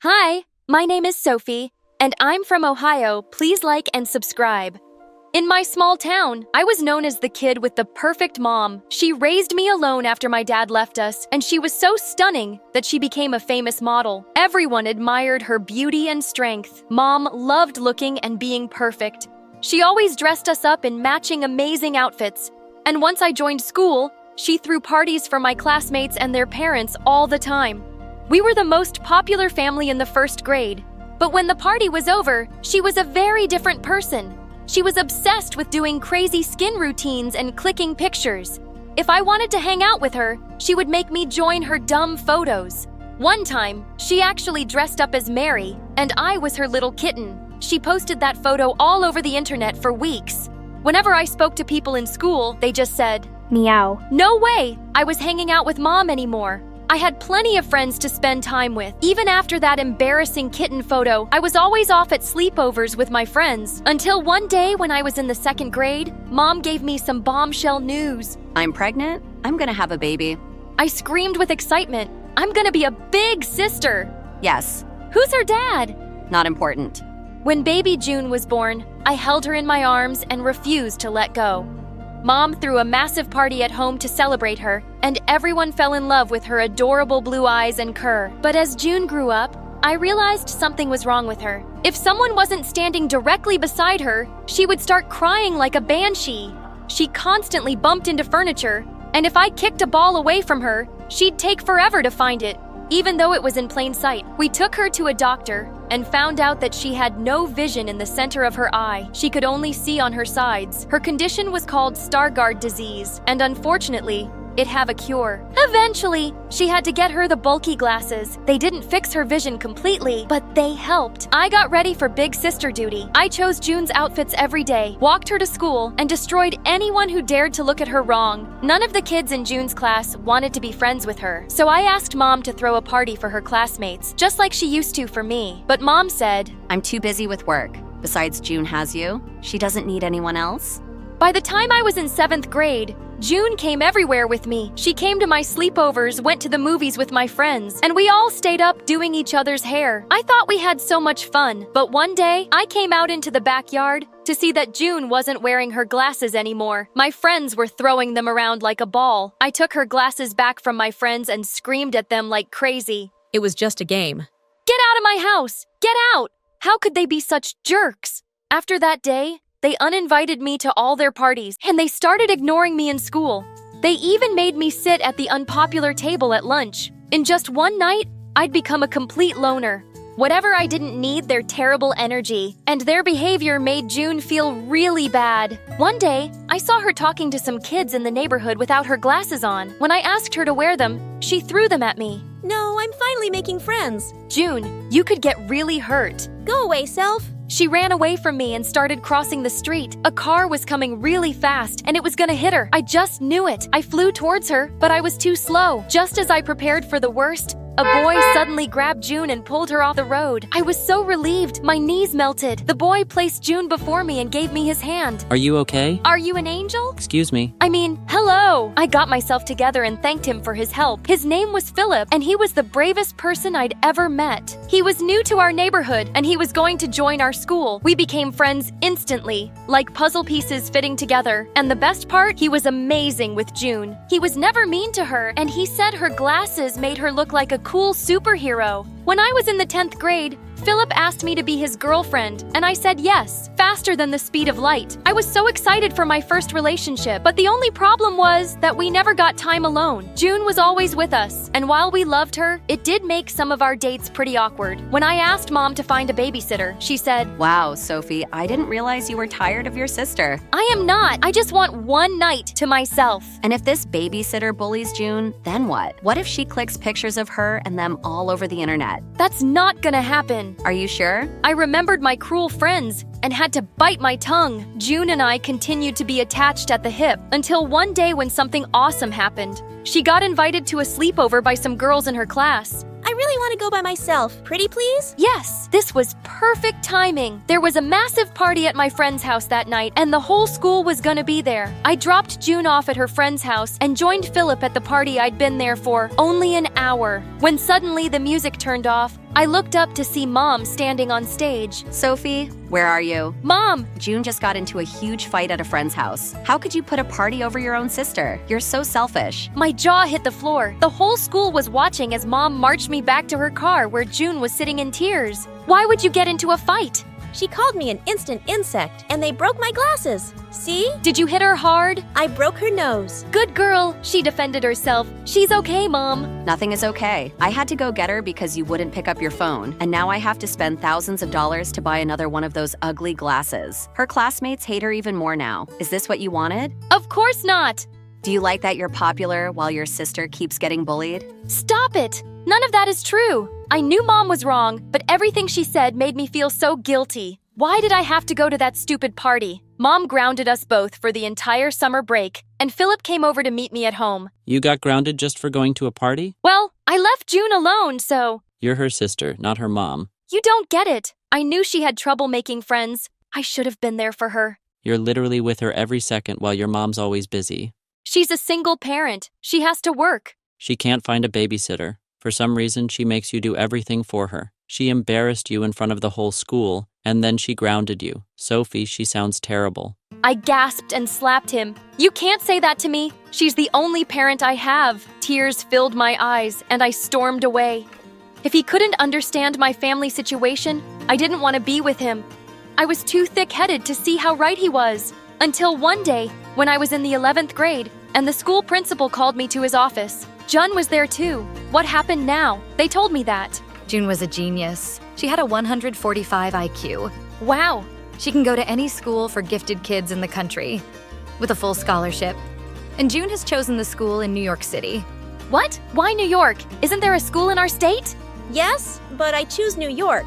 Hi, my name is Sophie, and I'm from Ohio. Please like and subscribe. In my small town, I was known as the kid with the perfect mom. She raised me alone after my dad left us, and she was so stunning that she became a famous model. Everyone admired her beauty and strength. Mom loved looking and being perfect. She always dressed us up in matching amazing outfits. And once I joined school, she threw parties for my classmates and their parents all the time. We were the most popular family in the first grade. But when the party was over, she was a very different person. She was obsessed with doing crazy skin routines and clicking pictures. If I wanted to hang out with her, she would make me join her dumb photos. One time, she actually dressed up as Mary, and I was her little kitten. She posted that photo all over the internet for weeks. Whenever I spoke to people in school, they just said, Meow. "No way, I was hanging out with Mom anymore." I had plenty of friends to spend time with. Even after that embarrassing kitten photo, I was always off at sleepovers with my friends. Until one day when I was in the second grade, Mom gave me some bombshell news. I'm pregnant. I'm gonna have a baby. I screamed with excitement. I'm gonna be a big sister. Yes, Who's her dad? not important. When baby June was born, I held her in my arms and refused to let go. Mom threw a massive party at home to celebrate her, and everyone fell in love with her adorable blue eyes and cur. But as June grew up, I realized something was wrong with her. If someone wasn't standing directly beside her, she would start crying like a banshee. She constantly bumped into furniture, and if I kicked a ball away from her, she'd take forever to find it, even though it was in plain sight. We took her to a doctor and found out that she had no vision in the center of her eye. She could only see on her sides. Her condition was called Stargardt disease, and unfortunately, it have a cure. Eventually, she had to get her the bulky glasses. They didn't fix her vision completely, but they helped. I got ready for big sister duty. I chose June's outfits every day, walked her to school, and destroyed anyone who dared to look at her wrong. None of the kids in June's class wanted to be friends with her, so I asked Mom to throw a party for her classmates, just like she used to for me. But Mom said, I'm too busy with work. Besides, June has you. She doesn't need anyone else. By the time I was in 7th grade, June came everywhere with me. She came to my sleepovers, went to the movies with my friends, and we all stayed up doing each other's hair. I thought we had so much fun, but one day, I came out into the backyard to see that June wasn't wearing her glasses anymore. My friends were throwing them around like a ball. I took her glasses back from my friends and screamed at them like crazy. It was just a game. Get out of my house! Get out! How could they be such jerks? After that day, they uninvited me to all their parties, and they started ignoring me in school. They even made me sit at the unpopular table at lunch. In just one night, I'd become a complete loner. Whatever I didn't need, their terrible energy and their behavior made June feel really bad. One day, I saw her talking to some kids in the neighborhood without her glasses on. When I asked her to wear them, she threw them at me. No, I'm finally making friends. June, you could get really hurt. Go away, self. She ran away from me and started crossing the street. A car was coming really fast, and it was gonna hit her. I just knew it. I flew towards her, but I was too slow. Just as I prepared for the worst, a boy suddenly grabbed June and pulled her off the road. I was so relieved. My knees melted. The boy placed June before me and gave me his hand. Are you okay? Are you an angel? Excuse me. I mean, hello! I got myself together and thanked him for his help. His name was Philip, and he was the bravest person I'd ever met. He was new to our neighborhood, and he was going to join our school. We became friends instantly, like puzzle pieces fitting together. And the best part, he was amazing with June. He was never mean to her, and he said her glasses made her look like a cool superhero. When I was in the 10th grade, Philip asked me to be his girlfriend, and I said yes, faster than the speed of light. I was so excited for my first relationship, but the only problem was that we never got time alone. June was always with us, and while we loved her, it did make some of our dates pretty awkward. When I asked Mom to find a babysitter, she said, Wow, Sophie, I didn't realize you were tired of your sister. I am not. I just want one night to myself. And if this babysitter bullies June, then what? What if she clicks pictures of her and them all over the internet? That's not gonna happen. Are you sure? I remembered my cruel friends and had to bite my tongue. June and I continued to be attached at the hip until one day when something awesome happened. She got invited to a sleepover by some girls in her class. I really want to go by myself. Pretty please? Yes, this was perfect timing. There was a massive party at my friend's house that night, and the whole school was gonna be there. I dropped June off at her friend's house and joined Philip at the party I'd been there for only an hour. When suddenly the music turned off, I looked up to see Mom standing on stage. Sophie, where are you? Mom! June just got into a huge fight at a friend's house. How could you put a party over your own sister? You're so selfish. My jaw hit the floor. The whole school was watching as Mom marched me back to her car where June was sitting in tears. Why would you get into a fight? She called me an instant insect, and they broke my glasses. See? Did you hit her hard? I broke her nose. Good girl. She defended herself. She's okay, Mom. Nothing is okay. I had to go get her because you wouldn't pick up your phone, and now I have to spend thousands of dollars to buy another one of those ugly glasses. Her classmates hate her even more now. Is this what you wanted? Of course not. Do you like that you're popular while your sister keeps getting bullied? Stop it. None of that is true. I knew Mom was wrong, but everything she said made me feel so guilty. Why did I have to go to that stupid party? Mom grounded us both for the entire summer break, and Philip came over to meet me at home. You got grounded just for going to a party? Well, I left June alone, so… You're her sister, not her mom. You don't get it. I knew she had trouble making friends. I should have been there for her. You're literally with her every second while your mom's always busy. She's a single parent. She has to work. She can't find a babysitter. For some reason, she makes you do everything for her. She embarrassed you in front of the whole school, and then she grounded you. Sophie, she sounds terrible. I gasped and slapped him. You can't say that to me. She's the only parent I have. Tears filled my eyes, and I stormed away. If he couldn't understand my family situation, I didn't want to be with him. I was too thick-headed to see how right he was. Until one day, when I was in the 11th grade, and the school principal called me to his office. Jun was there too. What happened now? They told me that. June was a genius. She had a 145 IQ. Wow. She can go to any school for gifted kids in the country, with a full scholarship. And June has chosen the school in New York City. What? Why New York? Isn't there a school in our state? Yes, but I choose New York.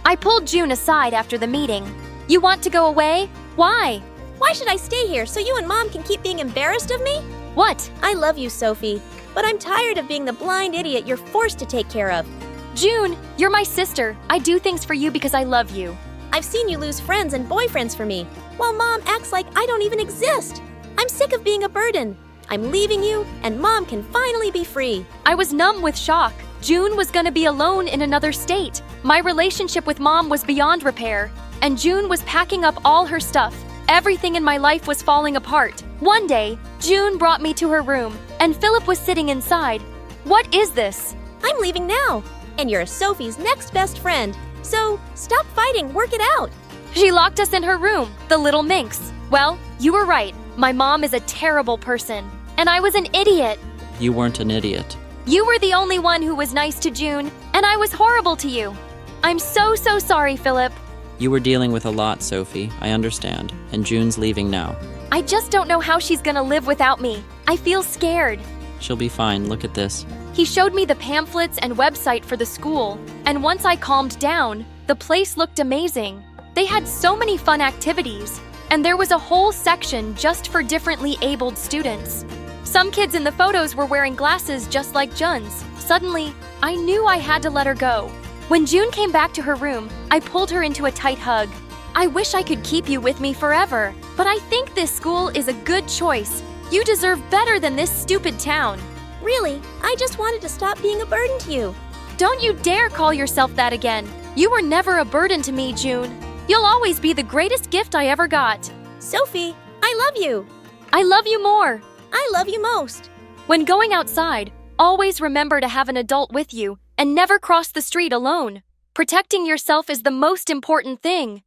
I pulled June aside after the meeting. You want to go away? Why? Why should I stay here so you and Mom can keep being embarrassed of me? What? I love you, Sophie, but I'm tired of being the blind idiot you're forced to take care of. June, you're my sister. I do things for you because I love you. I've seen you lose friends and boyfriends for me, while Mom acts like I don't even exist. I'm sick of being a burden. I'm leaving you, and Mom can finally be free. I was numb with shock. June was gonna be alone in another state. My relationship with Mom was beyond repair, and June was packing up all her stuff. Everything in my life was falling apart. One day, June brought me to her room, and Philip was sitting inside. What is this? I'm leaving now, and you're Sophie's next best friend. So stop fighting, work it out. She locked us in her room, the little minx. Well, you were right. My mom is a terrible person, and I was an idiot. You weren't an idiot. You were the only one who was nice to June, and I was horrible to you. I'm so sorry, Philip. You were dealing with a lot, Sophie. I understand. And June's leaving now. I just don't know how she's gonna live without me. I feel scared. She'll be fine. Look at this. He showed me the pamphlets and website for the school, and once I calmed down, the place looked amazing. They had so many fun activities, and there was a whole section just for differently abled students. Some kids in the photos were wearing glasses just like Jun's. Suddenly, I knew I had to let her go. When June came back to her room, I pulled her into a tight hug. I wish I could keep you with me forever, but I think this school is a good choice. You deserve better than this stupid town. Really, I just wanted to stop being a burden to you. Don't you dare call yourself that again. You were never a burden to me, June. You'll always be the greatest gift I ever got. Sophie, I love you. I love you more. I love you most. When going outside, always remember to have an adult with you and never cross the street alone. Protecting yourself is the most important thing.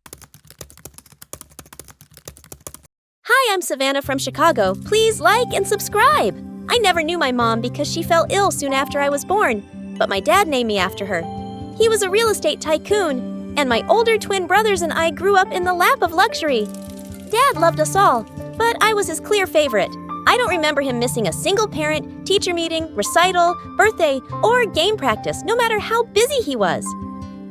Hi, I'm Savannah from Chicago. Please like and subscribe. I never knew my mom because she fell ill soon after I was born, but my dad named me after her. He was a real estate tycoon, and my older twin brothers and I grew up in the lap of luxury. Dad loved us all, but I was his clear favorite. I don't remember him missing a single parent, teacher meeting, recital, birthday, or game practice, no matter how busy he was.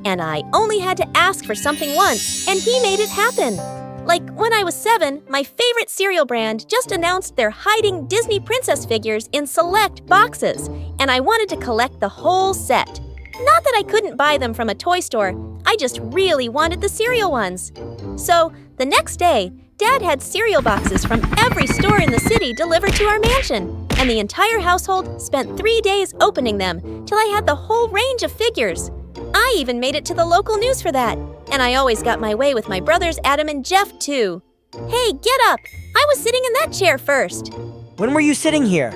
And I only had to ask for something once, and he made it happen. Like when I was 7, my favorite cereal brand just announced they're hiding Disney princess figures in select boxes, and I wanted to collect the whole set. Not that I couldn't buy them from a toy store, I just really wanted the cereal ones. So, the next day, Dad had cereal boxes from every store in the city delivered to our mansion, and the entire household spent 3 days opening them till I had the whole range of figures. I even made it to the local news for that. And I always got my way with my brothers Adam and Jeff, too. Hey, get up! I was sitting in that chair first. When were you sitting here?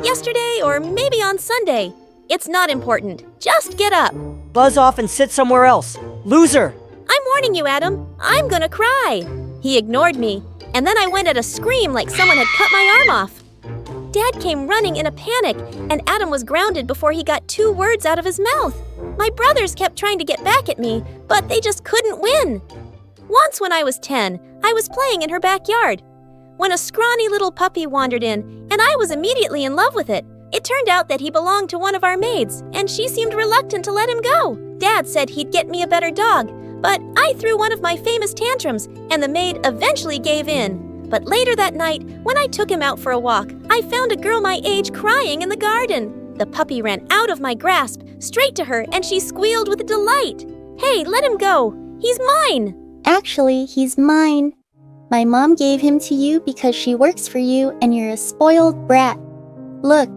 Yesterday or maybe on Sunday. It's not important. Just get up. Buzz off and sit somewhere else. Loser! I'm warning you, Adam. I'm gonna cry. He ignored me, and then I went at a scream like someone had cut my arm off. Dad came running in a panic, and Adam was grounded before he got 2 words out of his mouth. My brothers kept trying to get back at me, but they just couldn't win. Once when I was 10, I was playing in her backyard, when a scrawny little puppy wandered in, and I was immediately in love with it. It turned out that he belonged to one of our maids, and she seemed reluctant to let him go. Dad said he'd get me a better dog, but I threw one of my famous tantrums, and the maid eventually gave in. But later that night, when I took him out for a walk, I found a girl my age crying in the garden. The puppy ran out of my grasp, straight to her, and she squealed with delight. Hey, let him go! He's mine! Actually, he's mine. My mom gave him to you because she works for you and you're a spoiled brat. Look,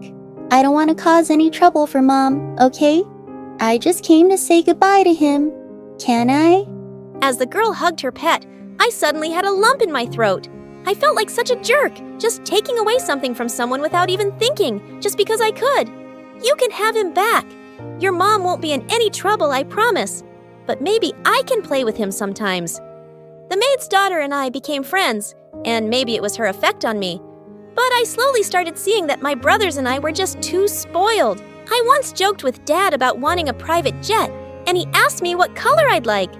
I don't want to cause any trouble for Mom, okay? I just came to say goodbye to him. Can I? As the girl hugged her pet, I suddenly had a lump in my throat. I felt like such a jerk, just taking away something from someone without even thinking, just because I could. You can have him back. Your mom won't be in any trouble, I promise. But maybe I can play with him sometimes. The maid's daughter and I became friends, and maybe it was her effect on me. But I slowly started seeing that my brothers and I were just too spoiled. I once joked with Dad about wanting a private jet, and he asked me what color I'd like.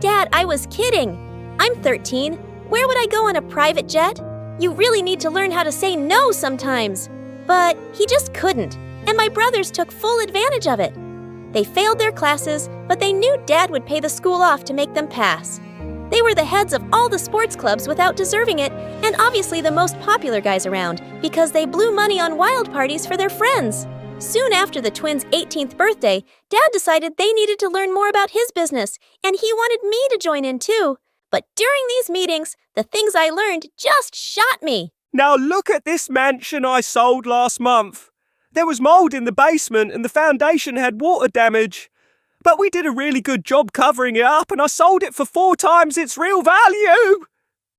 Dad, I was kidding. I'm 13. Where would I go on a private jet? You really need to learn how to say no sometimes. But he just couldn't, and my brothers took full advantage of it. They failed their classes, but they knew Dad would pay the school off to make them pass. They were the heads of all the sports clubs without deserving it, and obviously the most popular guys around, because they blew money on wild parties for their friends. Soon after the twins' 18th birthday, Dad decided they needed to learn more about his business, and he wanted me to join in too. But during these meetings, the things I learned just shot me. Now look at this mansion I sold last month. There was mold in the basement and the foundation had water damage. But we did a really good job covering it up and I sold it for 4 times its real value.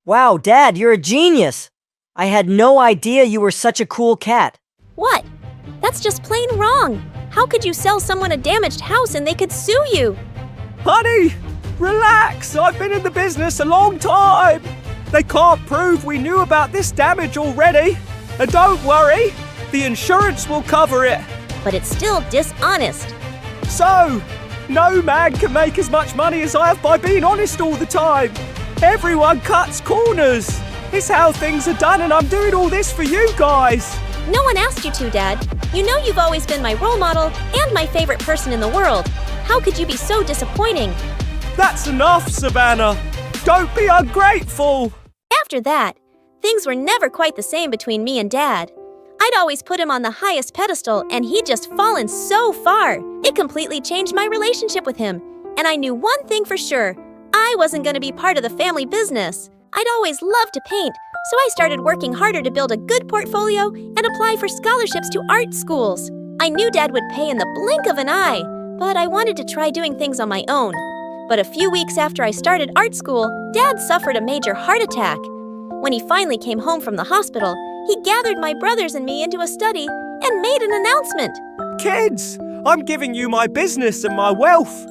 Wow, Dad, you're a genius. I had no idea you were such a cool cat. What? That's just plain wrong. How could you sell someone a damaged house and they could sue you? Honey, relax. I've been in the business a long time. They can't prove we knew about this damage already. And don't worry, the insurance will cover it. But it's still dishonest. So, no man can make as much money as I have by being honest all the time. Everyone cuts corners. It's how things are done and I'm doing all this for you guys. No one asked you to, Dad. You know you've always been my role model and my favorite person in the world. How could you be so disappointing? That's enough, Savannah. Don't be ungrateful. After that, things were never quite the same between me and Dad. I'd always put him on the highest pedestal and he'd just fallen so far. It completely changed my relationship with him. And I knew one thing for sure. I wasn't going to be part of the family business. I'd always loved to paint, so I started working harder to build a good portfolio and apply for scholarships to art schools. I knew Dad would pay in the blink of an eye, but I wanted to try doing things on my own. But a few weeks after I started art school, Dad suffered a major heart attack. When he finally came home from the hospital, he gathered my brothers and me into a study and made an announcement. Kids, I'm giving you my business and my wealth.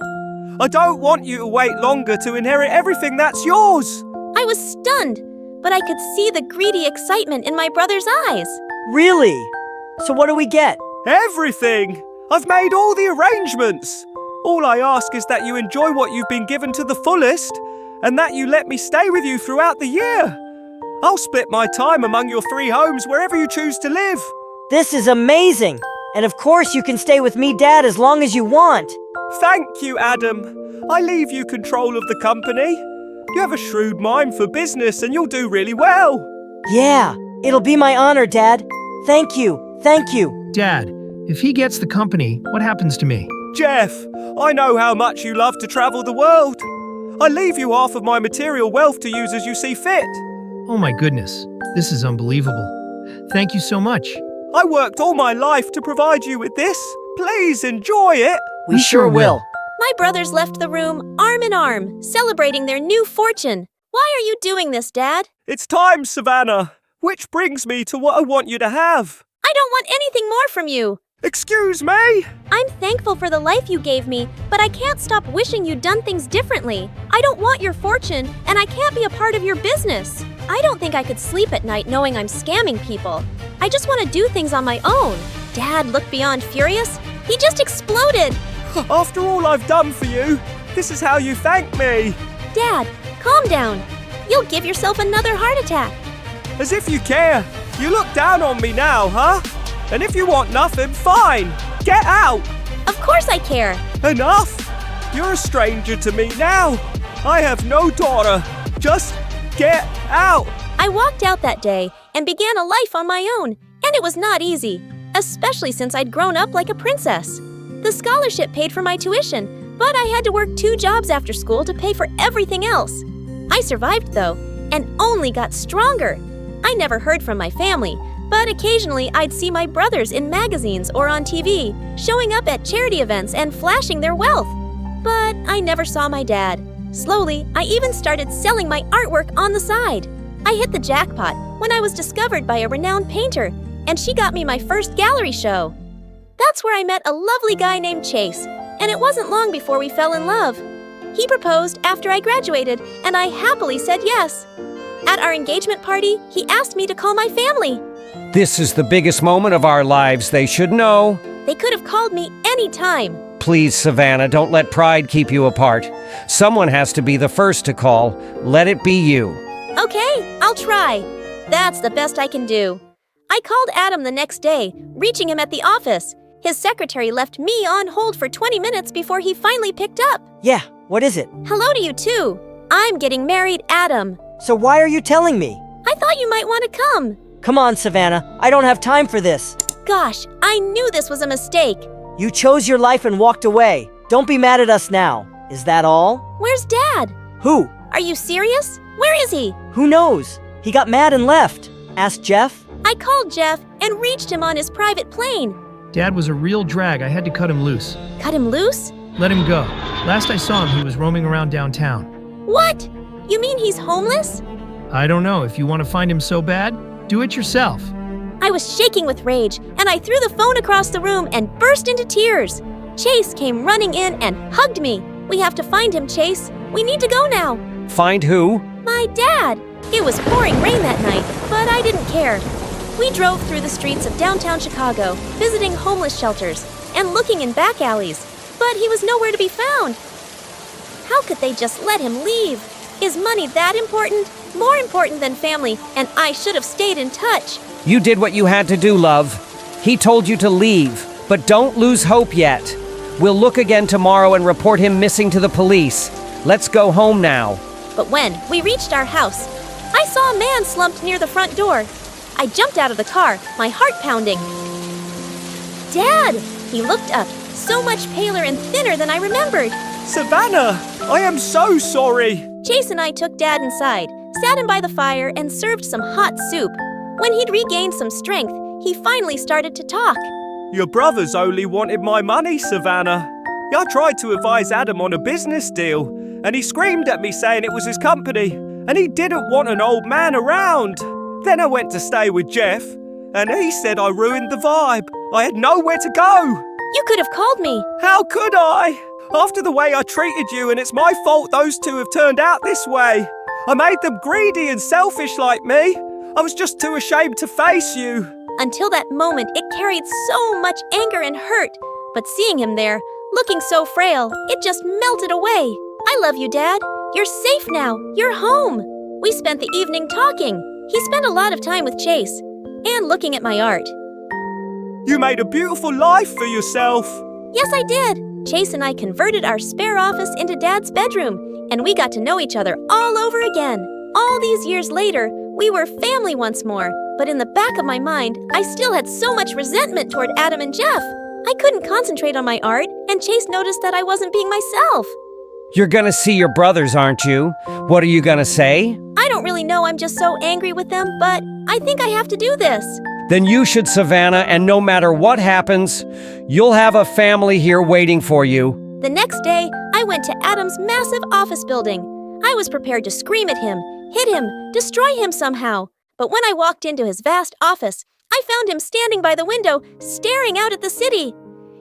I don't want you to wait longer to inherit everything that's yours. I was stunned, but I could see the greedy excitement in my brother's eyes. Really? So what do we get? Everything! I've made all the arrangements. All I ask is that you enjoy what you've been given to the fullest and that you let me stay with you throughout the year. I'll split my time among your 3 homes wherever you choose to live. This is amazing. And of course you can stay with me, Dad, as long as you want. Thank you, Adam. I leave you control of the company. You have a shrewd mind for business and you'll do really well. Yeah, it'll be my honor, Dad. Thank you. Thank you. Dad, if he gets the company, what happens to me? Jeff, I know how much you love to travel the world. I leave you half of my material wealth to use as you see fit. Oh my goodness, this is unbelievable. Thank you so much. I worked all my life to provide you with this. Please enjoy it. We sure will. My brothers left the room arm in arm, celebrating their new fortune. Why are you doing this, Dad? It's time, Savannah. Which brings me to what I want you to have. I don't want anything more from you. Excuse me? I'm thankful for the life you gave me, but I can't stop wishing you'd done things differently. I don't want your fortune, and I can't be a part of your business. I don't think I could sleep at night knowing I'm scamming people. I just want to do things on my own. Dad looked beyond furious. He just exploded. After all I've done for you, this is how you thank me. Dad, calm down. You'll give yourself another heart attack. As if you care. You look down on me now, huh? And if you want nothing, fine. Get out. Of course I care. Enough. You're a stranger to me now. I have no daughter. Just get out. I walked out that day and began a life on my own, and it was not easy, especially since I'd grown up like a princess. The scholarship paid for my tuition, but I had to work 2 jobs after school to pay for everything else. I survived, though, and only got stronger. I never heard from my family, but occasionally I'd see my brothers in magazines or on TV, showing up at charity events and flashing their wealth. But I never saw my dad. Slowly, I even started selling my artwork on the side. I hit the jackpot when I was discovered by a renowned painter, and she got me my first gallery show. That's where I met a lovely guy named Chase, and it wasn't long before we fell in love. He proposed after I graduated, and I happily said yes. At our engagement party, he asked me to call my family. This is the biggest moment of our lives. They should know. They could have called me any time. Please, Savannah, don't let pride keep you apart. Someone has to be the first to call. Let it be you. Okay, I'll try. That's the best I can do. I called Adam the next day, reaching him at the office. His secretary left me on hold for 20 minutes before he finally picked up. Yeah, what is it? Hello to you too. I'm getting married, Adam. So why are you telling me? I thought you might want to come. Come on, Savannah. I don't have time for this. Gosh, I knew this was a mistake. You chose your life and walked away. Don't be mad at us now. Is that all? Where's Dad? Who? Are you serious? Where is he? Who knows? He got mad and left. Ask Jeff. I called Jeff and reached him on his private plane. Dad was a real drag. I had to cut him loose. Cut him loose? Let him go. Last I saw him, he was roaming around downtown. What? You mean he's homeless? I don't know. If you want to find him so bad, do it yourself. I was shaking with rage, and I threw the phone across the room and burst into tears. Chase came running in and hugged me. We have to find him, Chase. We need to go now. Find who? My dad. It was pouring rain that night, but I didn't care. We drove through the streets of downtown Chicago, visiting homeless shelters and looking in back alleys, but he was nowhere to be found. How could they just let him leave? Is money that important? More important than family, and I should have stayed in touch. You did what you had to do, love. He told you to leave, but don't lose hope yet. We'll look again tomorrow and report him missing to the police. Let's go home now. But when we reached our house, I saw a man slumped near the front door. I jumped out of the car, my heart pounding. Dad! He looked up, so much paler and thinner than I remembered. Savannah, I am so sorry. Chase and I took Dad inside, sat him by the fire, and served some hot soup. When he'd regained some strength, he finally started to talk. Your brothers only wanted my money, Savannah. I tried to advise Adam on a business deal, and he screamed at me saying it was his company, and he didn't want an old man around. Then I went to stay with Jeff, and he said I ruined the vibe. I had nowhere to go. You could have called me. How could I? After the way I treated you, and it's my fault those two have turned out this way. I made them greedy and selfish like me. I was just too ashamed to face you. Until that moment, it carried so much anger and hurt. But seeing him there, looking so frail, it just melted away. I love you, Dad. You're safe now. You're home. We spent the evening talking. He spent a lot of time with Chase and looking at my art. You made a beautiful life for yourself. Yes, I did. Chase and I converted our spare office into Dad's bedroom, and we got to know each other all over again. All these years later, we were family once more, but in the back of my mind, I still had so much resentment toward Adam and Jeff. I couldn't concentrate on my art, and Chase noticed that I wasn't being myself. You're gonna see your brothers, aren't you? What are you gonna say? I don't really know, I'm just so angry with them, but I think I have to do this. Then you should, Savannah, and no matter what happens, you'll have a family here waiting for you. The next day, I went to Adam's massive office building. I was prepared to scream at him, hit him, destroy him somehow. But when I walked into his vast office, I found him standing by the window, staring out at the city.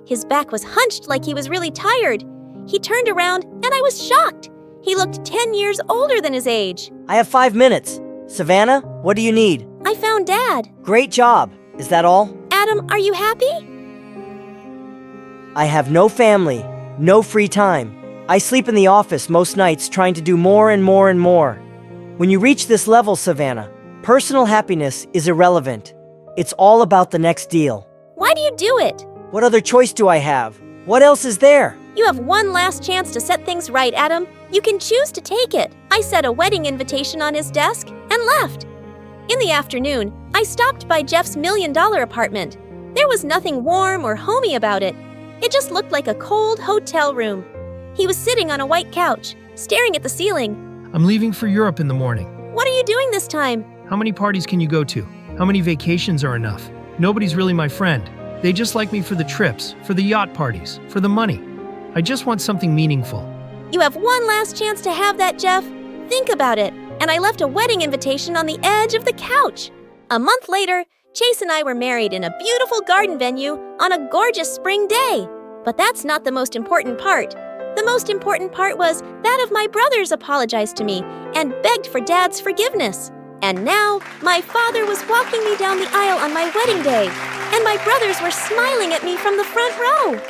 His back was hunched like he was really tired. He turned around, and I was shocked. He looked 10 years older than his age. I have 5 minutes. Savannah, what do you need? I found Dad. Great job. Is that all? Adam, are you happy? I have no family, no free time. I sleep in the office most nights trying to do more and more and more. When you reach this level, Savannah, personal happiness is irrelevant. It's all about the next deal. Why do you do it? What other choice do I have? What else is there? You have one last chance to set things right, Adam. You can choose to take it. I set a wedding invitation on his desk and left. In the afternoon, I stopped by Jeff's $1 million apartment. There was nothing warm or homey about it. It just looked like a cold hotel room. He was sitting on a white couch, staring at the ceiling. I'm leaving for Europe in the morning. What are you doing this time? How many parties can you go to? How many vacations are enough? Nobody's really my friend. They just like me for the trips, for the yacht parties, for the money. I just want something meaningful. You have one last chance to have that, Jeff. Think about it. And I left a wedding invitation on the edge of the couch. A month later, Chase and I were married in a beautiful garden venue on a gorgeous spring day. But that's not the most important part. The most important part was that of my brothers apologized to me and begged for Dad's forgiveness. And now, my father was walking me down the aisle on my wedding day, and my brothers were smiling at me from the front row.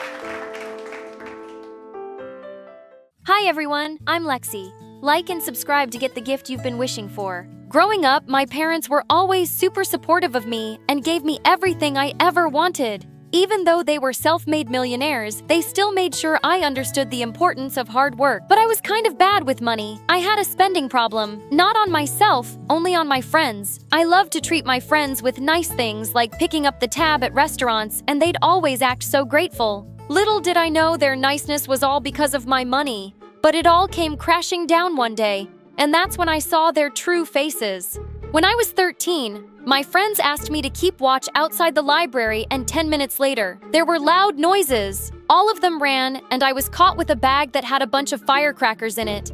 Hi everyone, I'm Lexi. Like and subscribe to get the gift you've been wishing for. Growing up, my parents were always super supportive of me and gave me everything I ever wanted. Even though they were self-made millionaires, they still made sure I understood the importance of hard work. But I was kind of bad with money. I had a spending problem, not on myself, only on my friends. I loved to treat my friends with nice things like picking up the tab at restaurants, and they'd always act so grateful. Little did I know their niceness was all because of my money. But it all came crashing down one day, and that's when I saw their true faces. When I was 13, my friends asked me to keep watch outside the library, and 10 minutes later, there were loud noises. All of them ran, and I was caught with a bag that had a bunch of firecrackers in it.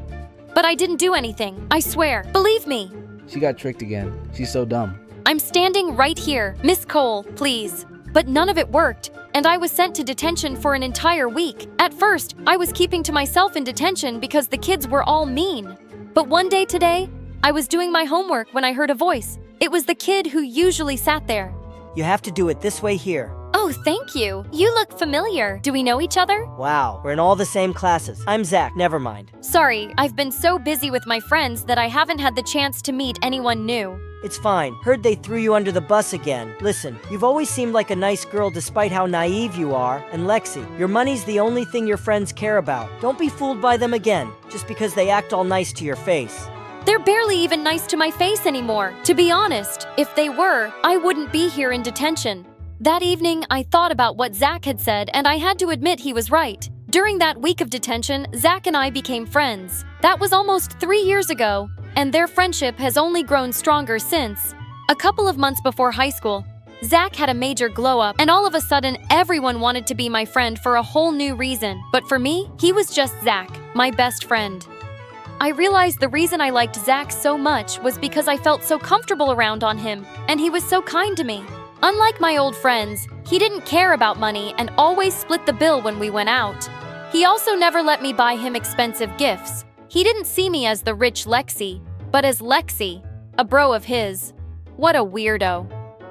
But I didn't do anything, I swear. Believe me. She got tricked again. She's so dumb. I'm standing right here. Miss Cole, please. But none of it worked, and I was sent to detention for an entire week. At first, I was keeping to myself in detention because the kids were all mean. But one day today, I was doing my homework when I heard a voice. It was the kid who usually sat there. You have to do it this way here. Oh, thank you. You look familiar. Do we know each other? Wow, we're in all the same classes. I'm Zach, never mind. Sorry, I've been so busy with my friends that I haven't had the chance to meet anyone new. It's fine. Heard they threw you under the bus again. Listen, you've always seemed like a nice girl despite how naive you are. And Lexi, your money's the only thing your friends care about. Don't be fooled by them again, just because they act all nice to your face. They're barely even nice to my face anymore. To be honest, if they were, I wouldn't be here in detention. That evening, I thought about what Zach had said, and I had to admit he was right. During that week of detention, Zach and I became friends. That was almost 3 years ago, and their friendship has only grown stronger since. A couple of months before high school, Zach had a major glow-up, and all of a sudden, everyone wanted to be my friend for a whole new reason. But for me, he was just Zach, my best friend. I realized the reason I liked Zach so much was because I felt so comfortable around on him, and he was so kind to me. Unlike my old friends, he didn't care about money and always split the bill when we went out. He also never let me buy him expensive gifts. He didn't see me as the rich Lexi, but as Lexi, a bro of his. What a weirdo.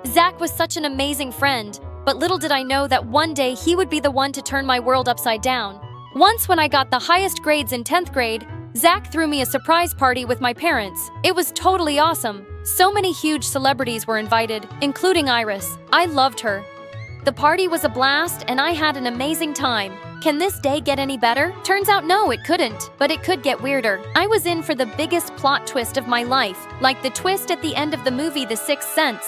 Zach was such an amazing friend, but little did I know that one day he would be the one to turn my world upside down. Once when I got the highest grades in 10th grade, Zach threw me a surprise party with my parents. It was totally awesome. So many huge celebrities were invited, including Iris. I loved her. The party was a blast, and I had an amazing time. Can this day get any better? Turns out no, it couldn't, but it could get weirder. I was in for the biggest plot twist of my life, like the twist at the end of the movie The Sixth Sense.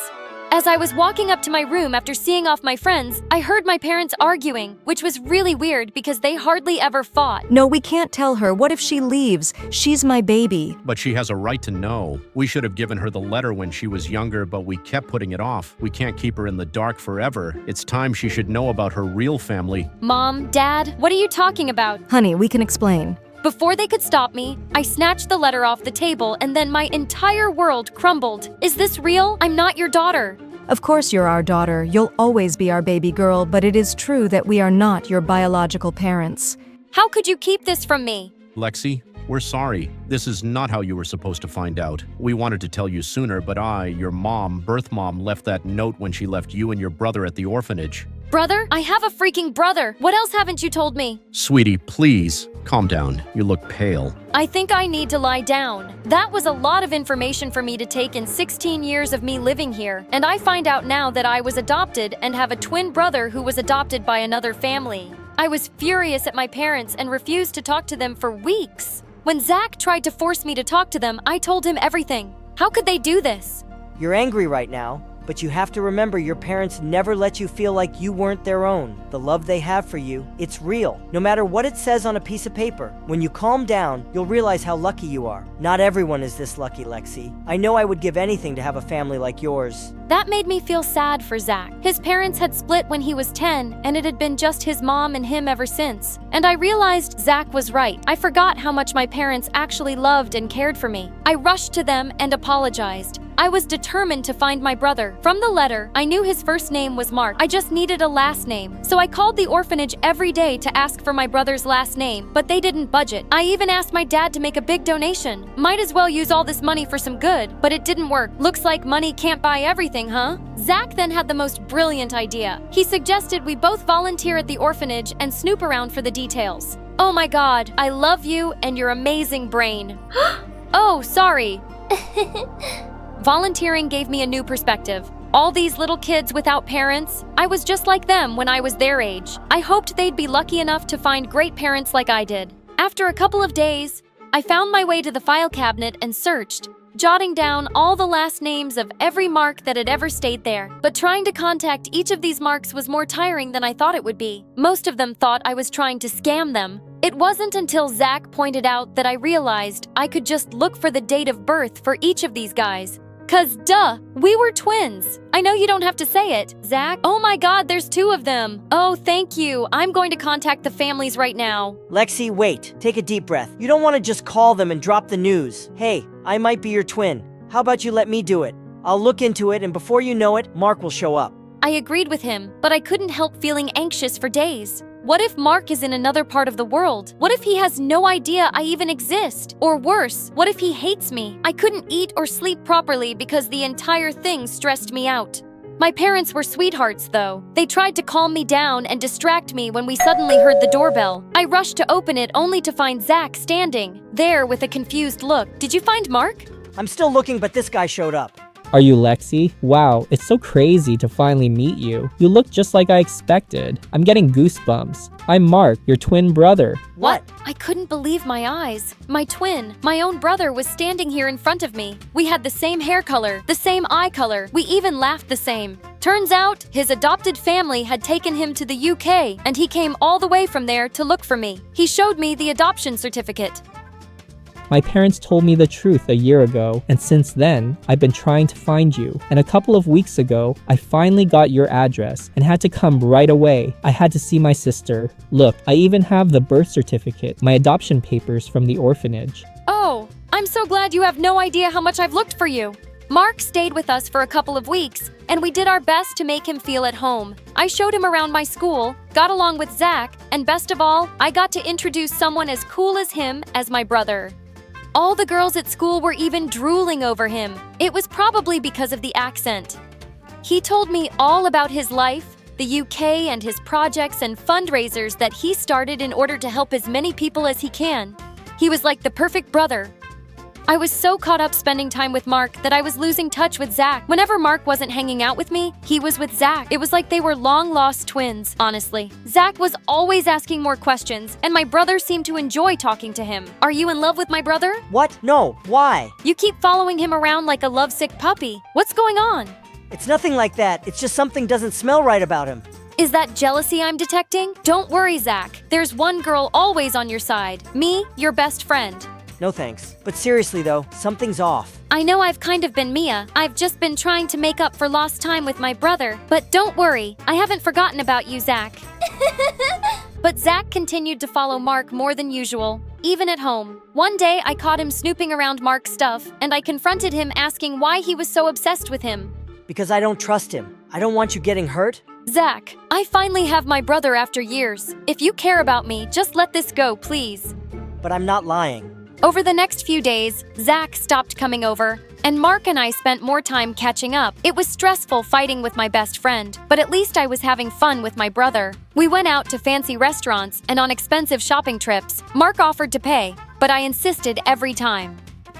As I was walking up to my room after seeing off my friends, I heard my parents arguing, which was really weird because they hardly ever fought. No, we can't tell her. What if she leaves? She's my baby. But she has a right to know. We should have given her the letter when she was younger, but we kept putting it off. We can't keep her in the dark forever. It's time she should know about her real family. Mom, Dad, what are you talking about? Honey, we can explain. Before they could stop me, I snatched the letter off the table and then my entire world crumbled. Is this real? I'm not your daughter. Of course you're our daughter. You'll always be our baby girl, but it is true that we are not your biological parents. How could you keep this from me? Lexi, we're sorry. This is not how you were supposed to find out. We wanted to tell you sooner, but I, your mom, birth mom, left that note when she left you and your brother at the orphanage. Brother? I have a freaking brother. What else haven't you told me? Sweetie, please, calm down. You look pale. I think I need to lie down. That was a lot of information for me to take in 16 years of me living here, and I find out now that I was adopted and have a twin brother who was adopted by another family. I was furious at my parents and refused to talk to them for weeks. When Zach tried to force me to talk to them, I told him everything. How could they do this? You're angry right now, but you have to remember your parents never let you feel like you weren't their own. The love they have for you, it's real. No matter what it says on a piece of paper, when you calm down, you'll realize how lucky you are. Not everyone is this lucky, Lexi. I know I would give anything to have a family like yours. That made me feel sad for Zach. His parents had split when he was 10, and it had been just his mom and him ever since. And I realized Zach was right. I forgot how much my parents actually loved and cared for me. I rushed to them and apologized. I was determined to find my brother. From the letter, I knew his first name was Mark. I just needed a last name. So I called the orphanage every day to ask for my brother's last name, but they didn't budget. I even asked my dad to make a big donation. Might as well use all this money for some good, but it didn't work. Looks like money can't buy everything, huh? Zach then had the most brilliant idea. He suggested we both volunteer at the orphanage and snoop around for the details. Oh my God, I love you and your amazing brain. Oh, sorry. Volunteering gave me a new perspective. All these little kids without parents, I was just like them when I was their age. I hoped they'd be lucky enough to find great parents like I did. After a couple of days, I found my way to the file cabinet and searched, jotting down all the last names of every Mark that had ever stayed there. But trying to contact each of these Marks was more tiring than I thought it would be. Most of them thought I was trying to scam them. It wasn't until Zach pointed out that I realized I could just look for the date of birth for each of these guys. 'Cause duh, we were twins. I know you don't have to say it, Zach. Oh my God, there's 2 of them. Oh, thank you. I'm going to contact the families right now. Lexi, wait. Take a deep breath. You don't want to just call them and drop the news. Hey, I might be your twin. How about you let me do it? I'll look into it, and before you know it, Mark will show up. I agreed with him, but I couldn't help feeling anxious for days. What if Mark is in another part of the world? What if he has no idea I even exist? Or worse, what if he hates me? I couldn't eat or sleep properly because the entire thing stressed me out. My parents were sweethearts, though. They tried to calm me down and distract me when we suddenly heard the doorbell. I rushed to open it only to find Zach standing there with a confused look. Did you find Mark? I'm still looking, but this guy showed up. Are you Lexi? Wow, it's so crazy to finally meet you. You look just like I expected. I'm getting goosebumps. I'm Mark, your twin brother. What? I couldn't believe my eyes. My twin, my own brother, was standing here in front of me. We had the same hair color, the same eye color. We even laughed the same. Turns out, his adopted family had taken him to the UK, and he came all the way from there to look for me. He showed me the adoption certificate. My parents told me the truth a year ago, and since then, I've been trying to find you. And a couple of weeks ago, I finally got your address and had to come right away. I had to see my sister. Look, I even have the birth certificate, my adoption papers from the orphanage. Oh, I'm so glad you have no idea how much I've looked for you. Mark stayed with us for a couple of weeks, and we did our best to make him feel at home. I showed him around my school, got along with Zach, and best of all, I got to introduce someone as cool as him as my brother. All the girls at school were even drooling over him. It was probably because of the accent. He told me all about his life, the UK, and his projects and fundraisers that he started in order to help as many people as he can. He was like the perfect brother. I was so caught up spending time with Mark that I was losing touch with Zach. Whenever Mark wasn't hanging out with me, he was with Zach. It was like they were long-lost twins, honestly. Zach was always asking more questions, and my brother seemed to enjoy talking to him. Are you in love with my brother? What? No. Why? You keep following him around like a lovesick puppy. What's going on? It's nothing like that. It's just something doesn't smell right about him. Is that jealousy I'm detecting? Don't worry, Zach. There's one girl always on your side. Me, your best friend. No thanks. But seriously though, something's off. I know I've kind of been Mia. I've just been trying to make up for lost time with my brother. But don't worry, I haven't forgotten about you, Zach. But Zach continued to follow Mark more than usual, even at home. One day, I caught him snooping around Mark's stuff, and I confronted him asking why he was so obsessed with him. Because I don't trust him. I don't want you getting hurt. Zach, I finally have my brother after years. If you care about me, just let this go, please. But I'm not lying. Over the next few days, Zach stopped coming over, and Mark and I spent more time catching up. It was stressful fighting with my best friend, but at least I was having fun with my brother. We went out to fancy restaurants and on expensive shopping trips. Mark offered to pay, but I insisted every time.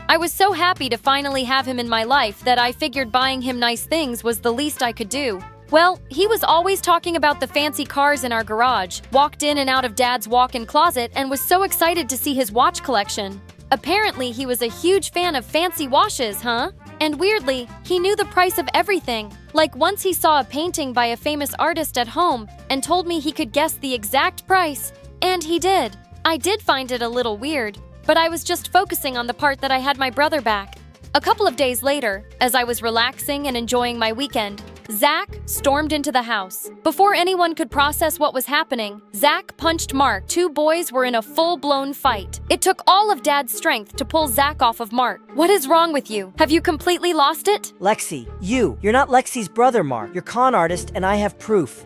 I was so happy to finally have him in my life that I figured buying him nice things was the least I could do. Well, he was always talking about the fancy cars in our garage, walked in and out of Dad's walk-in closet, and was so excited to see his watch collection. Apparently, he was a huge fan of fancy watches, huh? And weirdly, he knew the price of everything. Like once he saw a painting by a famous artist at home and told me he could guess the exact price. And he did. I did find it a little weird, but I was just focusing on the part that I had my brother back. A couple of days later, as I was relaxing and enjoying my weekend, Zach stormed into the house. Before anyone could process what was happening, Zach punched Mark. Two boys were in a full-blown fight. It took all of Dad's strength to pull Zach off of Mark. What is wrong with you? Have you completely lost it? Lexi, you're not Lexi's brother, Mark. You're con artist, and I have proof.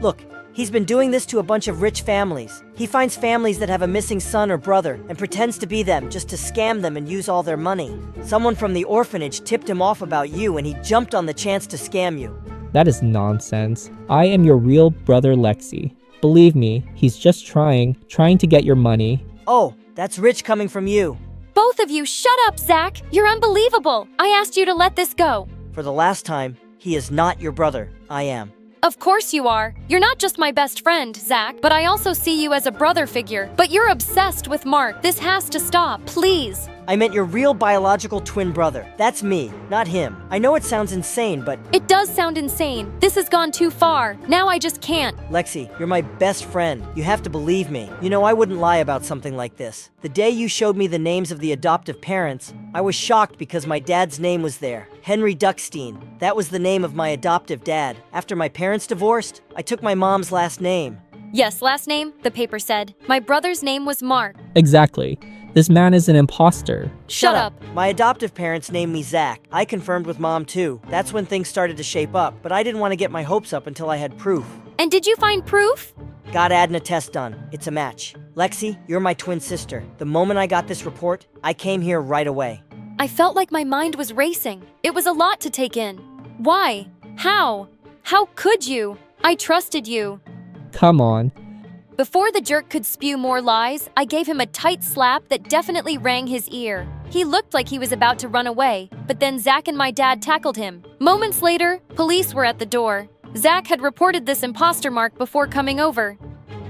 Look, he's been doing this to a bunch of rich families. He finds families that have a missing son or brother and pretends to be them just to scam them and use all their money. Someone from the orphanage tipped him off about you and he jumped on the chance to scam you. That is nonsense. I am your real brother Lexi. Believe me, he's just trying to get your money. Oh, that's rich coming from you. Both of you, shut up, Zach! You're unbelievable! I asked you to let this go. For the last time, he is not your brother. I am. Of course you are. You're not just my best friend, Zach, but I also see you as a brother figure. But you're obsessed with Mark. This has to stop, please. I meant your real biological twin brother. That's me, not him. I know it sounds insane, but... It does sound insane. This has gone too far. Now I just can't. Lexi, you're my best friend. You have to believe me. You know, I wouldn't lie about something like this. The day you showed me the names of the adoptive parents, I was shocked because my dad's name was there. Henry Duckstein. That was the name of my adoptive dad. After my parents divorced, I took my mom's last name. Yes, last name, the paper said. My brother's name was Mark. Exactly. This man is an imposter. Shut up. My adoptive parents named me Zach. I confirmed with Mom too. That's when things started to shape up, but I didn't want to get my hopes up until I had proof. And did you find proof? Got Adna test done. It's a match. Lexi, you're my twin sister. The moment I got this report, I came here right away. I felt like my mind was racing. It was a lot to take in. Why? How? How could you? I trusted you. Come on. Before the jerk could spew more lies, I gave him a tight slap that definitely rang his ear. He looked like he was about to run away, but then Zach and my dad tackled him. Moments later, police were at the door. Zach had reported this imposter Mark before coming over.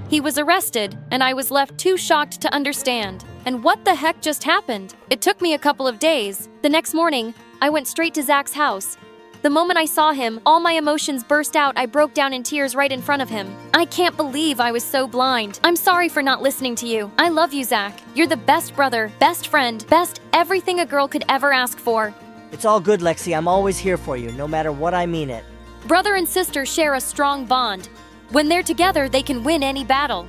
He was arrested, and I was left too shocked to understand. And what the heck just happened? It took me a couple of days. The next morning, I went straight to Zach's house. The moment I saw him, all my emotions burst out. I broke down in tears right in front of him. I can't believe I was so blind. I'm sorry for not listening to you. I love you, Zach. You're the best brother, best friend, best everything a girl could ever ask for. It's all good, Lexi. I'm always here for you, no matter what I mean it. Brother and sister share a strong bond. When they're together, they can win any battle.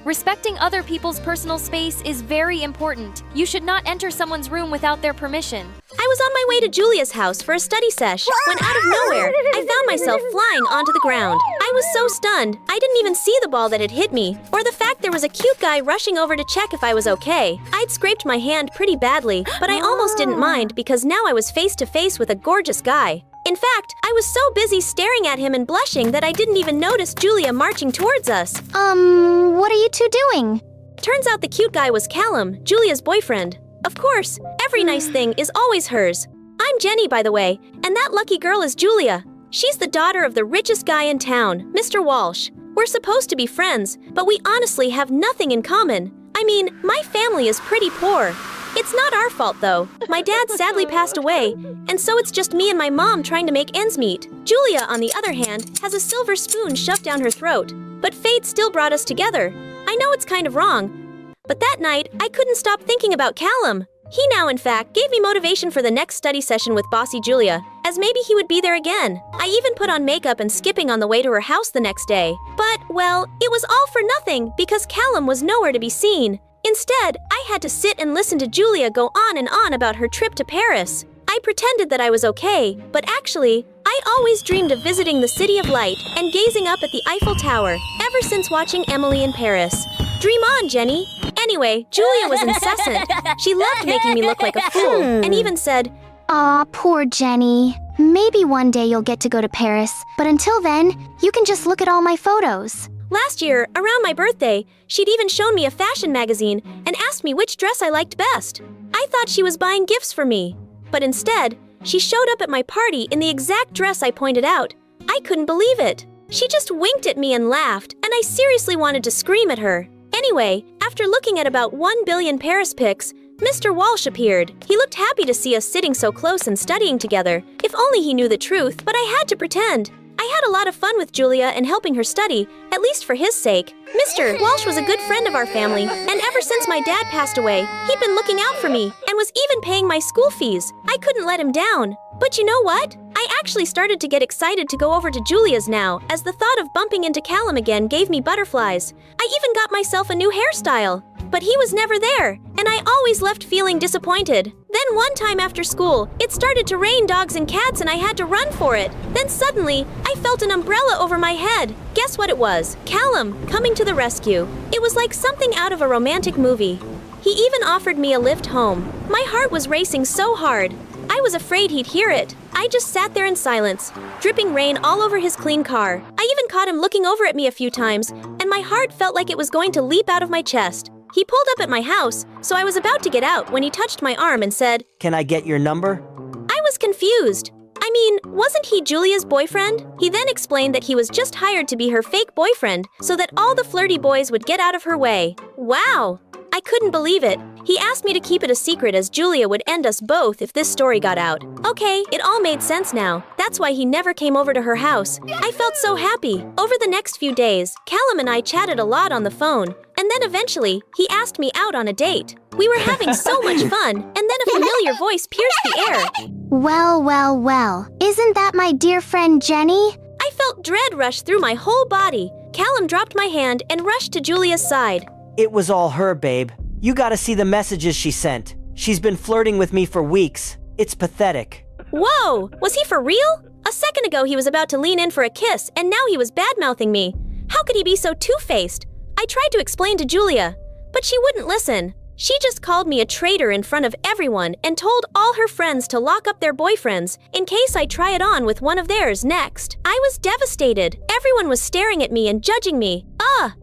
Respecting other people's personal space is very important. You should not enter someone's room without their permission. I was on my way to Julia's house for a study sesh when out of nowhere, I found myself flying onto the ground. I was so stunned, I didn't even see the ball that had hit me, or the fact there was a cute guy rushing over to check if I was okay. I'd scraped my hand pretty badly, but I almost didn't mind because now I was face to face with a gorgeous guy. In fact, I was so busy staring at him and blushing that I didn't even notice Julia marching towards us. What are you two doing? Turns out the cute guy was Callum, Julia's boyfriend. Of course, every nice thing is always hers. I'm Jenny, by the way, and that lucky girl is Julia. She's the daughter of the richest guy in town, Mr. Walsh. We're supposed to be friends, but we honestly have nothing in common. I mean, my family is pretty poor. It's not our fault, though. My dad sadly passed away, and so it's just me and my mom trying to make ends meet. Julia, on the other hand, has a silver spoon shoved down her throat. But fate still brought us together. I know it's kind of wrong, but that night, I couldn't stop thinking about Callum. He now, in fact, gave me motivation for the next study session with Bossy Julia, as maybe he would be there again. I even put on makeup and skipping on the way to her house the next day. But, well, it was all for nothing because Callum was nowhere to be seen. Instead, I had to sit and listen to Julia go on and on about her trip to Paris. I pretended that I was okay, but actually, I always dreamed of visiting the City of Light and gazing up at the Eiffel Tower, ever since watching Emily in Paris. Dream on, Jenny! Anyway, Julia was incessant. She loved making me look like a fool, and even said, Aw, poor Jenny. Maybe one day you'll get to go to Paris, but until then, you can just look at all my photos. Last year, around my birthday, she'd even shown me a fashion magazine and asked me which dress I liked best. I thought she was buying gifts for me, but instead, she showed up at my party in the exact dress I pointed out. I couldn't believe it. She just winked at me and laughed, and I seriously wanted to scream at her. Anyway, after looking at about 1 billion Paris pics, Mr. Walsh appeared. He looked happy to see us sitting so close and studying together. If only he knew the truth, but I had to pretend. I had a lot of fun with Julia and helping her study, at least for his sake. Mr. Walsh was a good friend of our family, and ever since my dad passed away, he'd been looking out for me and was even paying my school fees. I couldn't let him down. But you know what? I actually started to get excited to go over to Julia's now, as the thought of bumping into Callum again gave me butterflies. I even got myself a new hairstyle. But he was never there, and I always left feeling disappointed. Then one time after school, it started to rain dogs and cats and I had to run for it. Then suddenly, I felt an umbrella over my head. Guess what it was? Callum, coming to the rescue. It was like something out of a romantic movie. He even offered me a lift home. My heart was racing so hard. I was afraid he'd hear it. I just sat there in silence, dripping rain all over his clean car. I even caught him looking over at me a few times, and my heart felt like it was going to leap out of my chest. He pulled up at my house, so I was about to get out when he touched my arm and said, Can I get your number? I was confused. I mean, wasn't he Julia's boyfriend? He then explained that he was just hired to be her fake boyfriend so that all the flirty boys would get out of her way. Wow! I couldn't believe it. He asked me to keep it a secret as Julia would end us both if this story got out. Okay, it all made sense now. That's why he never came over to her house. I felt so happy. Over the next few days, Callum and I chatted a lot on the phone, and then eventually, he asked me out on a date. We were having so much fun, and then a familiar voice pierced the air. Well, well, well. Isn't that my dear friend Jenny? I felt dread rush through my whole body. Callum dropped my hand and rushed to Julia's side. It was all her, babe. You gotta see the messages she sent. She's been flirting with me for weeks. It's pathetic. Whoa! Was he for real? A second ago he was about to lean in for a kiss, and now he was bad-mouthing me. How could he be so two-faced? I tried to explain to Julia, but she wouldn't listen. She just called me a traitor in front of everyone and told all her friends to lock up their boyfriends in case I try it on with one of theirs next. I was devastated. Everyone was staring at me and judging me.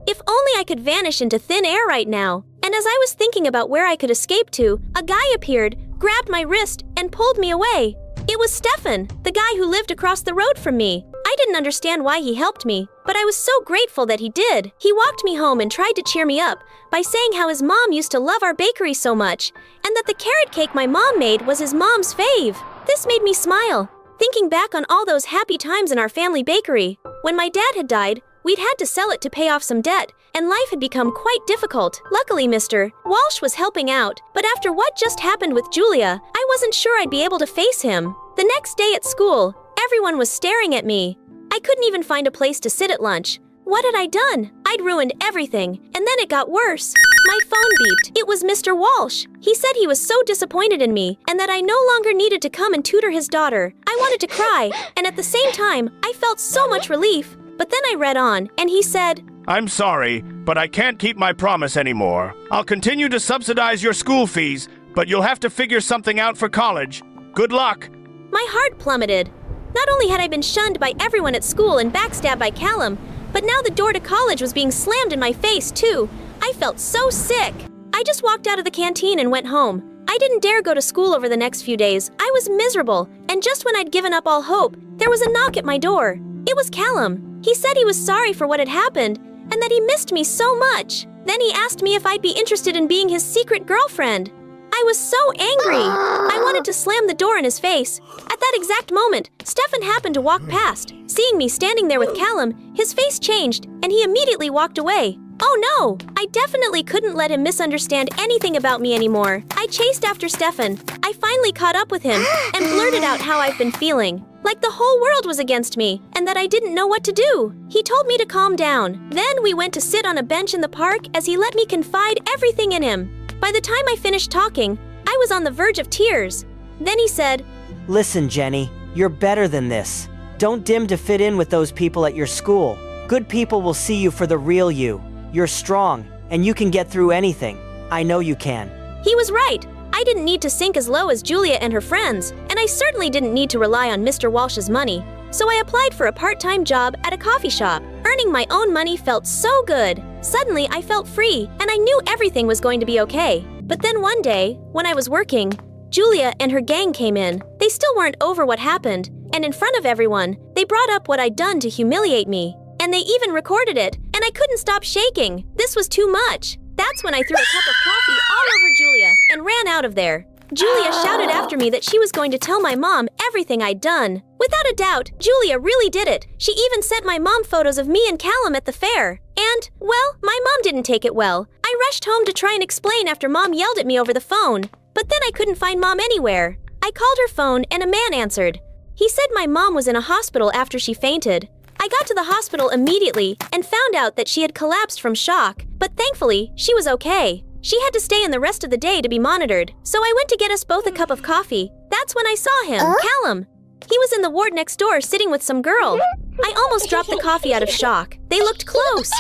If only I could vanish into thin air right now. And as I was thinking about where I could escape to, a guy appeared, grabbed my wrist, and pulled me away. It was Stefan, the guy who lived across the road from me. I didn't understand why he helped me, but I was so grateful that he did. He walked me home and tried to cheer me up by saying how his mom used to love our bakery so much, and that the carrot cake my mom made was his mom's fave. This made me smile, thinking back on all those happy times in our family bakery. When my dad had died, we'd had to sell it to pay off some debt, and life had become quite difficult. Luckily, Mr. Walsh was helping out, but after what just happened with Julia, I wasn't sure I'd be able to face him. The next day at school, everyone was staring at me. I couldn't even find a place to sit at lunch. What had I done? I'd ruined everything, and then it got worse. My phone beeped. It was Mr. Walsh. He said he was so disappointed in me, and that I no longer needed to come and tutor his daughter. I wanted to cry, and at the same time, I felt so much relief. But then I read on, and he said, I'm sorry, but I can't keep my promise anymore. I'll continue to subsidize your school fees, but you'll have to figure something out for college. Good luck. My heart plummeted. Not only had I been shunned by everyone at school and backstabbed by Callum, but now the door to college was being slammed in my face, too. I felt so sick. I just walked out of the canteen and went home. I didn't dare go to school over the next few days. I was miserable, and just when I'd given up all hope, there was a knock at my door. It was Callum. He said he was sorry for what had happened, and that he missed me so much. Then he asked me if I'd be interested in being his secret girlfriend. I I was so angry. I wanted to slam the door in his face. At that exact moment, Stefan happened to walk past. Seeing me standing there with Callum, his face changed, and he immediately walked away. Oh no! I definitely couldn't let him misunderstand anything about me anymore. I chased after Stefan. I finally caught up with him and blurted out how I've been feeling. Like the whole world was against me, and that I didn't know what to do. He told me to calm down. Then we went to sit on a bench in the park as he let me confide everything in him. By the time I finished talking, I was on the verge of tears. Then he said, Listen, Jenny, you're better than this. Don't dim to fit in with those people at your school. Good people will see you for the real you. You're strong, and you can get through anything. I know you can. He was right. I didn't need to sink as low as Julia and her friends, and I certainly didn't need to rely on Mr. Walsh's money. So I applied for a part-time job at a coffee shop. Earning my own money felt so good. Suddenly, I felt free, and I knew everything was going to be okay. But then one day, when I was working, Julia and her gang came in. They still weren't over what happened, and in front of everyone, they brought up what I'd done to humiliate me. And they even recorded it, and I couldn't stop shaking. This was too much. That's when I threw a cup of coffee all over Julia and ran out of there. Julia shouted after me that she was going to tell my mom everything I'd done. Without a doubt, Julia really did it. She even sent my mom photos of me and Callum at the fair. And, well, my mom didn't take it well. I rushed home to try and explain after Mom yelled at me over the phone. But then I couldn't find Mom anywhere. I called her phone and a man answered. He said my mom was in a hospital after she fainted. I got to the hospital immediately and found out that she had collapsed from shock, but thankfully, she was okay. She had to stay in the rest of the day to be monitored, so I went to get us both a cup of coffee. That's when I saw him, Callum. He was in the ward next door sitting with some girl. I almost dropped the coffee out of shock. They looked close.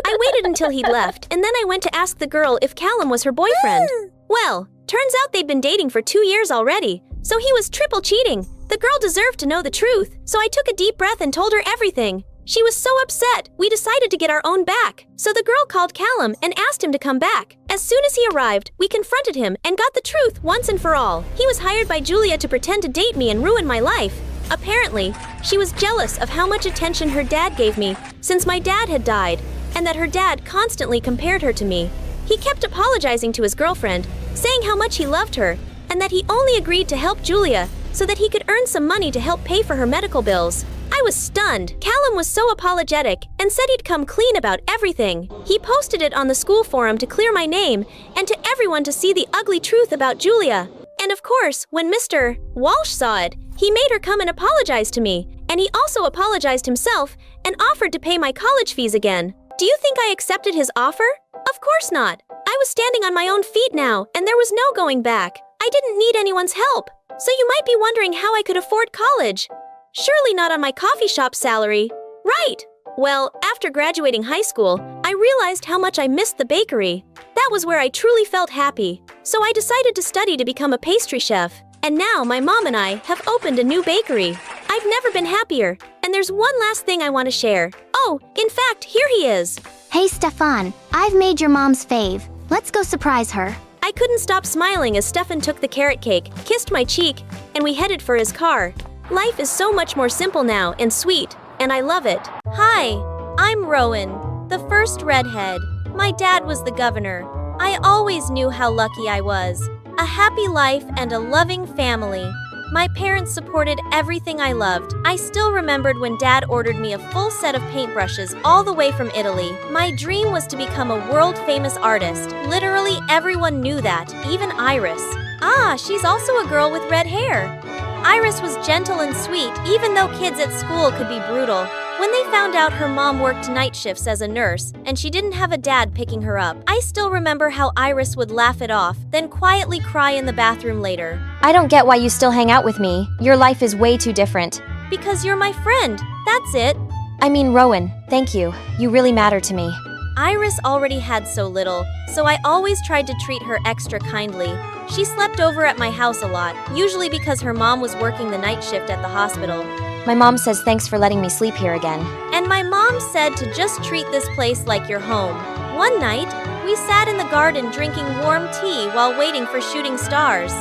I waited until he'd left, and then I went to ask the girl if Callum was her boyfriend. Well, turns out they'd been dating for 2 years already, so he was triple cheating. The girl deserved to know the truth, so I took a deep breath and told her everything. She was so upset, we decided to get our own back. So the girl called Callum and asked him to come back. As soon as he arrived, we confronted him and got the truth once and for all. He was hired by Julia to pretend to date me and ruin my life. Apparently, she was jealous of how much attention her dad gave me since my dad had died, and that her dad constantly compared her to me. He kept apologizing to his girlfriend, saying how much he loved her, and that he only agreed to help Julia so that he could earn some money to help pay for her medical bills. I was stunned. Callum was so apologetic and said he'd come clean about everything. He posted it on the school forum to clear my name and to everyone to see the ugly truth about Julia. And of course, when Mr. Walsh saw it, he made her come and apologize to me. And he also apologized himself and offered to pay my college fees again. Do you think I accepted his offer? Of course not. I was standing on my own feet now, and there was no going back. I didn't need anyone's help. So you might be wondering how I could afford college. Surely not on my coffee shop salary. Right! Well, after graduating high school, I realized how much I missed the bakery. That was where I truly felt happy. So I decided to study to become a pastry chef. And now my mom and I have opened a new bakery. I've never been happier. And there's one last thing I want to share. Oh, in fact, here he is. Hey, Stefan, I've made your mom's fave. Let's go surprise her. I couldn't stop smiling as Stefan took the carrot cake, kissed my cheek, and we headed for his car. Life is so much more simple now and sweet, and I love it. Hi, I'm Rowan, the first redhead. My dad was the governor. I always knew how lucky I was. A happy life and a loving family. My parents supported everything I loved. I still remembered when Dad ordered me a full set of paintbrushes all the way from Italy. My dream was to become a world-famous artist. Literally everyone knew that, even Iris. Ah, she's also a girl with red hair. Iris was gentle and sweet, even though kids at school could be brutal. When they found out her mom worked night shifts as a nurse, and she didn't have a dad picking her up, I still remember how Iris would laugh it off, then quietly cry in the bathroom later. I don't get why you still hang out with me. Your life is way too different. Because you're my friend, that's it. I mean, Rowan, thank you. You really matter to me. Iris already had so little, so I always tried to treat her extra kindly. She slept over at my house a lot, usually because her mom was working the night shift at the hospital. My mom says thanks for letting me sleep here again. And my mom said to just treat this place like your home. One night, we sat in the garden drinking warm tea while waiting for shooting stars.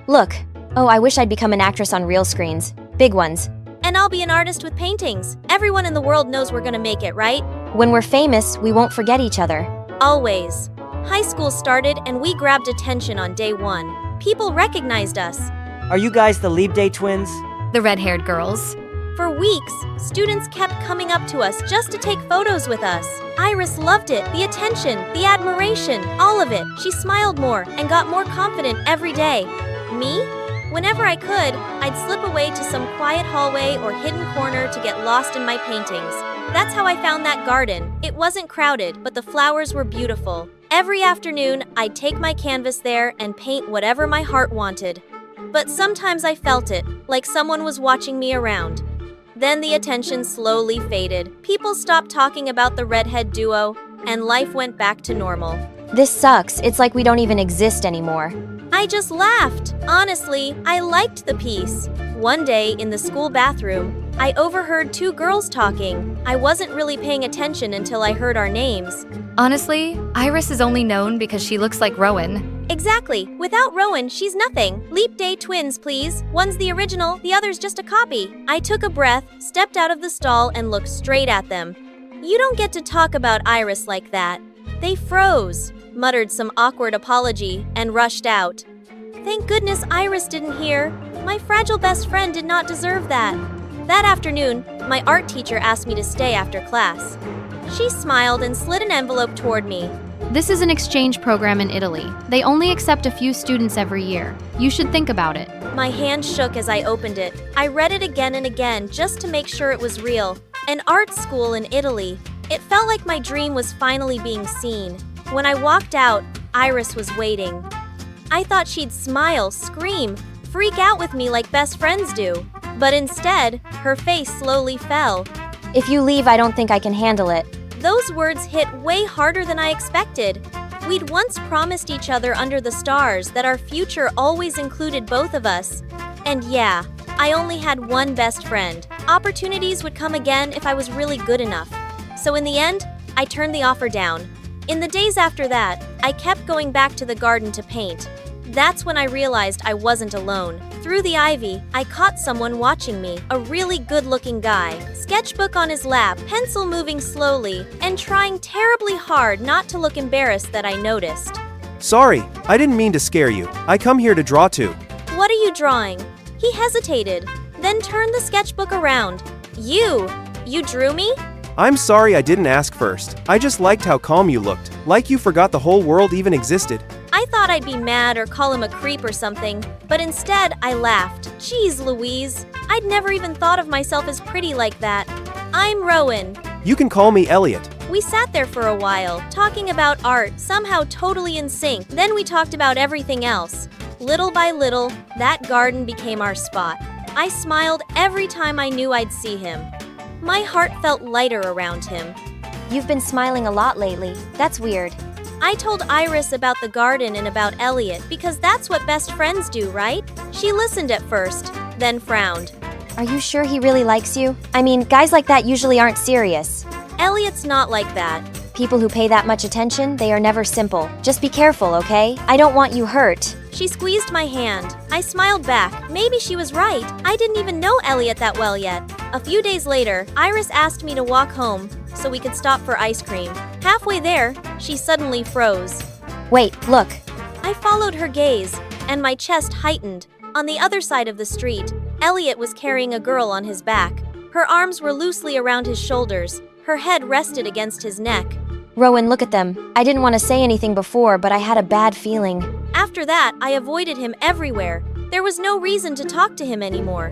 Look. Oh, I wish I'd become an actress on real screens. Big ones. And I'll be an artist with paintings. Everyone in the world knows we're gonna make it, right? When we're famous, we won't forget each other. Always. High school started and we grabbed attention on day one. People recognized us. Are you guys the Leap Day twins? The red-haired girls. For weeks, students kept coming up to us just to take photos with us. Iris loved it, the attention, the admiration, all of it. She smiled more and got more confident every day. Me? Whenever I could, I'd slip away to some quiet hallway or hidden corner to get lost in my paintings. That's how I found that garden. It wasn't crowded, but the flowers were beautiful. Every afternoon, I'd take my canvas there and paint whatever my heart wanted. But sometimes I felt it, like someone was watching me around. Then the attention slowly faded. People stopped talking about the redhead duo, and life went back to normal. This sucks. It's like we don't even exist anymore. I just laughed. Honestly, I liked the piece. One day, in the school bathroom, I overheard two girls talking. I wasn't really paying attention until I heard our names. Honestly, Iris is only known because she looks like Rowan. Exactly. Without Rowan, she's nothing. Leap Day twins, please. One's the original, the other's just a copy. I took a breath, stepped out of the stall, and looked straight at them. You don't get to talk about Iris like that. They froze, muttered some awkward apology, and rushed out. Thank goodness Iris didn't hear. My fragile best friend did not deserve that. That afternoon, my art teacher asked me to stay after class. She smiled and slid an envelope toward me. This is an exchange program in Italy. They only accept a few students every year. You should think about it. My hand shook as I opened it. I read it again and again just to make sure it was real. An art school in Italy. It felt like my dream was finally being seen. When I walked out, Iris was waiting. I thought she'd smile, scream, freak out with me like best friends do. But instead, her face slowly fell. If you leave, I don't think I can handle it. Those words hit way harder than I expected. We'd once promised each other under the stars that our future always included both of us. And yeah, I only had one best friend. Opportunities would come again if I was really good enough. So in the end, I turned the offer down. In the days after that, I kept going back to the garden to paint. That's when I realized I wasn't alone. Through the ivy, I caught someone watching me, a really good-looking guy. Sketchbook on his lap, pencil moving slowly, and trying terribly hard not to look embarrassed that I noticed. Sorry, I didn't mean to scare you. I come here to draw too. What are you drawing? He hesitated, then turned the sketchbook around. You drew me? I'm sorry I didn't ask first. I just liked how calm you looked, like you forgot the whole world even existed. I thought I'd be mad or call him a creep or something, but instead I laughed. Jeez Louise, I'd never even thought of myself as pretty like that. I'm Rowan. You can call me Elliot. We sat there for a while, talking about art, somehow totally in sync. Then we talked about everything else. Little by little, that garden became our spot. I smiled every time I knew I'd see him. My heart felt lighter around him. You've been smiling a lot lately. That's weird. I told Iris about the garden and about Elliot because that's what best friends do, right? She listened at first, then frowned. Are you sure he really likes you? I mean, guys like that usually aren't serious. Elliot's not like that. People who pay that much attention, they are never simple. Just be careful, okay? I don't want you hurt. She squeezed my hand. I smiled back. Maybe she was right. I didn't even know Elliot that well yet. A few days later, Iris asked me to walk home so we could stop for ice cream. Halfway there, she suddenly froze. Wait, look. I followed her gaze, and my chest heightened. On the other side of the street, Elliot was carrying a girl on his back. Her arms were loosely around his shoulders. Her head rested against his neck. Rowan, look at them. I didn't want to say anything before, but I had a bad feeling. After that, I avoided him everywhere. There was no reason to talk to him anymore.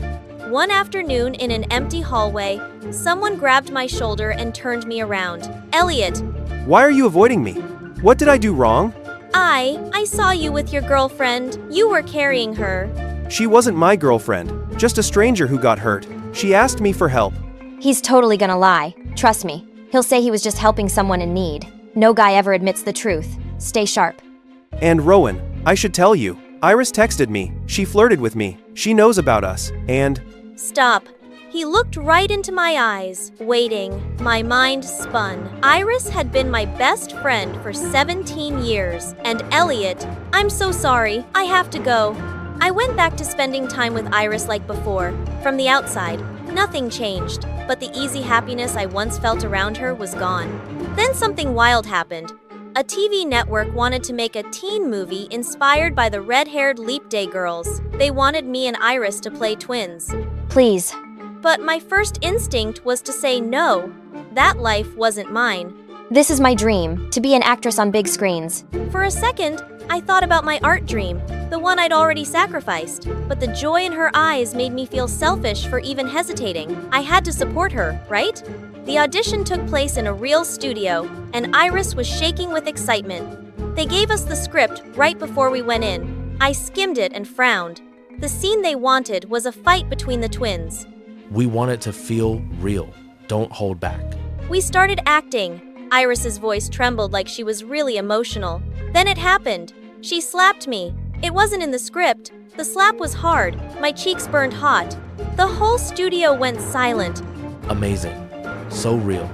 One afternoon, in an empty hallway, someone grabbed my shoulder and turned me around. Elliot. Why are you avoiding me? What did I do wrong? I saw you with your girlfriend. You were carrying her. She wasn't my girlfriend, just a stranger who got hurt. She asked me for help. He's totally gonna lie. Trust me. He'll say he was just helping someone in need. No guy ever admits the truth. Stay sharp. And Rowan, I should tell you, Iris texted me. She flirted with me. She knows about us, and... Stop. He looked right into my eyes, waiting. My mind spun. Iris had been my best friend for 17 years. And Elliot, I'm so sorry. I have to go. I went back to spending time with Iris like before. From the outside, nothing changed, but the easy happiness I once felt around her was gone. Then something wild happened. A TV network wanted to make a teen movie inspired by the red-haired Leap Day girls. They wanted me and Iris to play twins. Please. But my first instinct was to say no. That life wasn't mine. This is my dream, to be an actress on big screens. For a second, I thought about my art dream, the one I'd already sacrificed. But the joy in her eyes made me feel selfish for even hesitating. I had to support her, right? The audition took place in a real studio, and Iris was shaking with excitement. They gave us the script right before we went in. I skimmed it and frowned. The scene they wanted was a fight between the twins. We want it to feel real. Don't hold back. We started acting. Iris's voice trembled like she was really emotional. Then it happened. She slapped me. It wasn't in the script. The slap was hard. My cheeks burned hot. The whole studio went silent. Amazing. So real.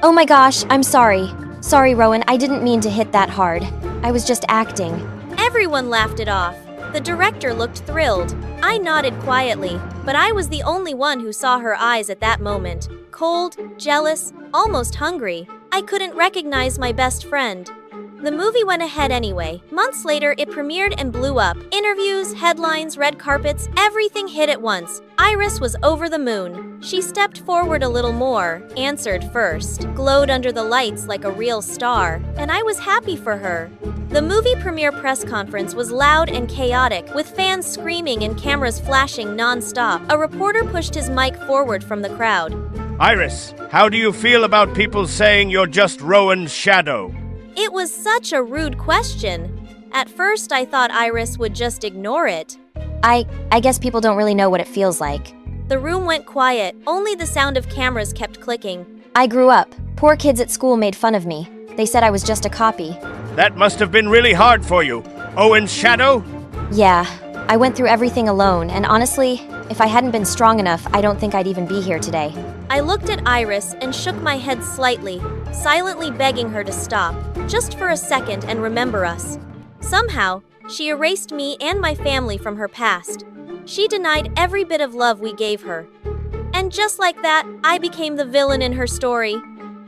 Oh my gosh, I'm sorry. Sorry, Rowan, I didn't mean to hit that hard. I was just acting. Everyone laughed it off. The director looked thrilled. I nodded quietly, but I was the only one who saw her eyes at that moment. Cold, jealous, almost hungry. I couldn't recognize my best friend. The movie went ahead anyway. Months later, it premiered and blew up. Interviews, headlines, red carpets, everything hit at once. Iris was over the moon. She stepped forward a little more, answered first, glowed under the lights like a real star, and I was happy for her. The movie premiere press conference was loud and chaotic, with fans screaming and cameras flashing non-stop. A reporter pushed his mic forward from the crowd. Iris, how do you feel about people saying you're just Rowan's shadow? It was such a rude question. At first, I thought Iris would just ignore it. I guess people don't really know what it feels like. The room went quiet. Only the sound of cameras kept clicking. I grew up. Poor kids at school made fun of me. They said I was just a copy. That must have been really hard for you. Owen's shadow? Yeah, I went through everything alone, and honestly, if I hadn't been strong enough, I don't think I'd even be here today. I looked at Iris and shook my head slightly, silently begging her to stop, just for a second and remember us. Somehow, she erased me and my family from her past. She denied every bit of love we gave her. And just like that, I became the villain in her story.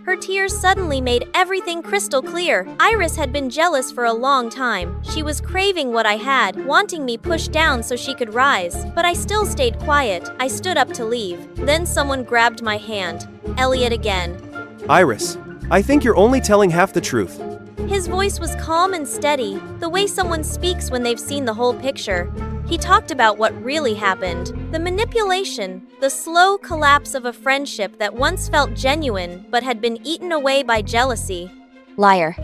Her tears suddenly made everything crystal clear. Iris had been jealous for a long time. She was craving what I had, wanting me pushed down so she could rise. But I still stayed quiet. I stood up to leave. Then someone grabbed my hand. Elliot again. Iris, I think you're only telling half the truth. His voice was calm and steady, the way someone speaks when they've seen the whole picture. He talked about what really happened, the manipulation, the slow collapse of a friendship that once felt genuine but had been eaten away by jealousy. Liar.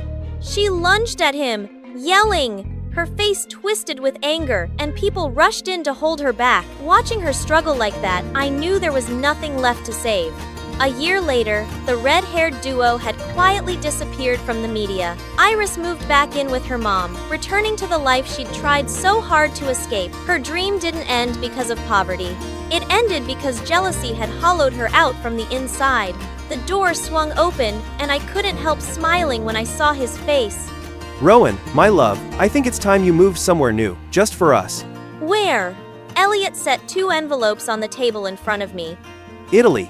She lunged at him, yelling. Her face twisted with anger, and people rushed in to hold her back. Watching her struggle like that, I knew there was nothing left to save. A year later, the red-haired duo had quietly disappeared from the media. Iris moved back in with her mom, returning to the life she'd tried so hard to escape. Her dream didn't end because of poverty. It ended because jealousy had hollowed her out from the inside. The door swung open, and I couldn't help smiling when I saw his face. Rowan, my love, I think it's time you moved somewhere new, just for us. Where? Elliot set 2 envelopes on the table in front of me. Italy.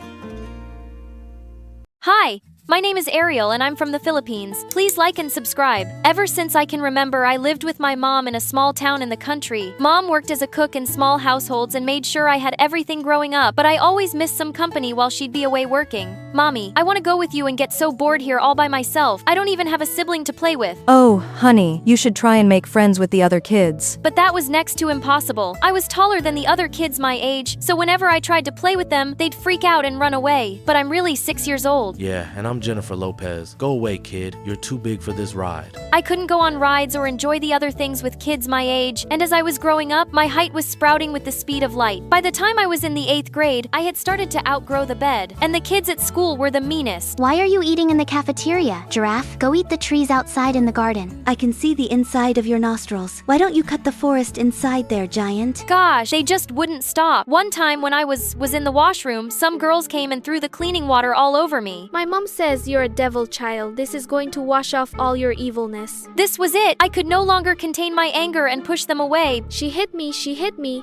Hi, my name is Ariel and I'm from the Philippines. Please like and subscribe. Ever since I can remember, I lived with my mom in a small town in the country. Mom worked as a cook in small households and made sure I had everything growing up, but I always missed some company while she'd be away working. Mommy, I want to go with you and get so bored here all by myself. I don't even have a sibling to play with. Oh, honey, you should try and make friends with the other kids. But that was next to impossible. I was taller than the other kids my age, so whenever I tried to play with them, they'd freak out and run away. But I'm really 6 years old. Yeah, and I'm Jennifer Lopez. Go away, kid. You're too big for this ride. I couldn't go on rides or enjoy the other things with kids my age, and as I was growing up, my height was sprouting with the speed of light. By the time I was in the 8th grade, I had started to outgrow the bed, and the kids at school were the meanest. Why are you eating in the cafeteria? Giraffe, go eat the trees outside in the garden. I can see the inside of your nostrils. Why don't you cut the forest inside there, giant? Gosh, they just wouldn't stop. One time when I was in the washroom, some girls came and threw the cleaning water all over me. My mom says you're a devil child. This is going to wash off all your evilness. This was it. I could no longer contain my anger and push them away. She hit me.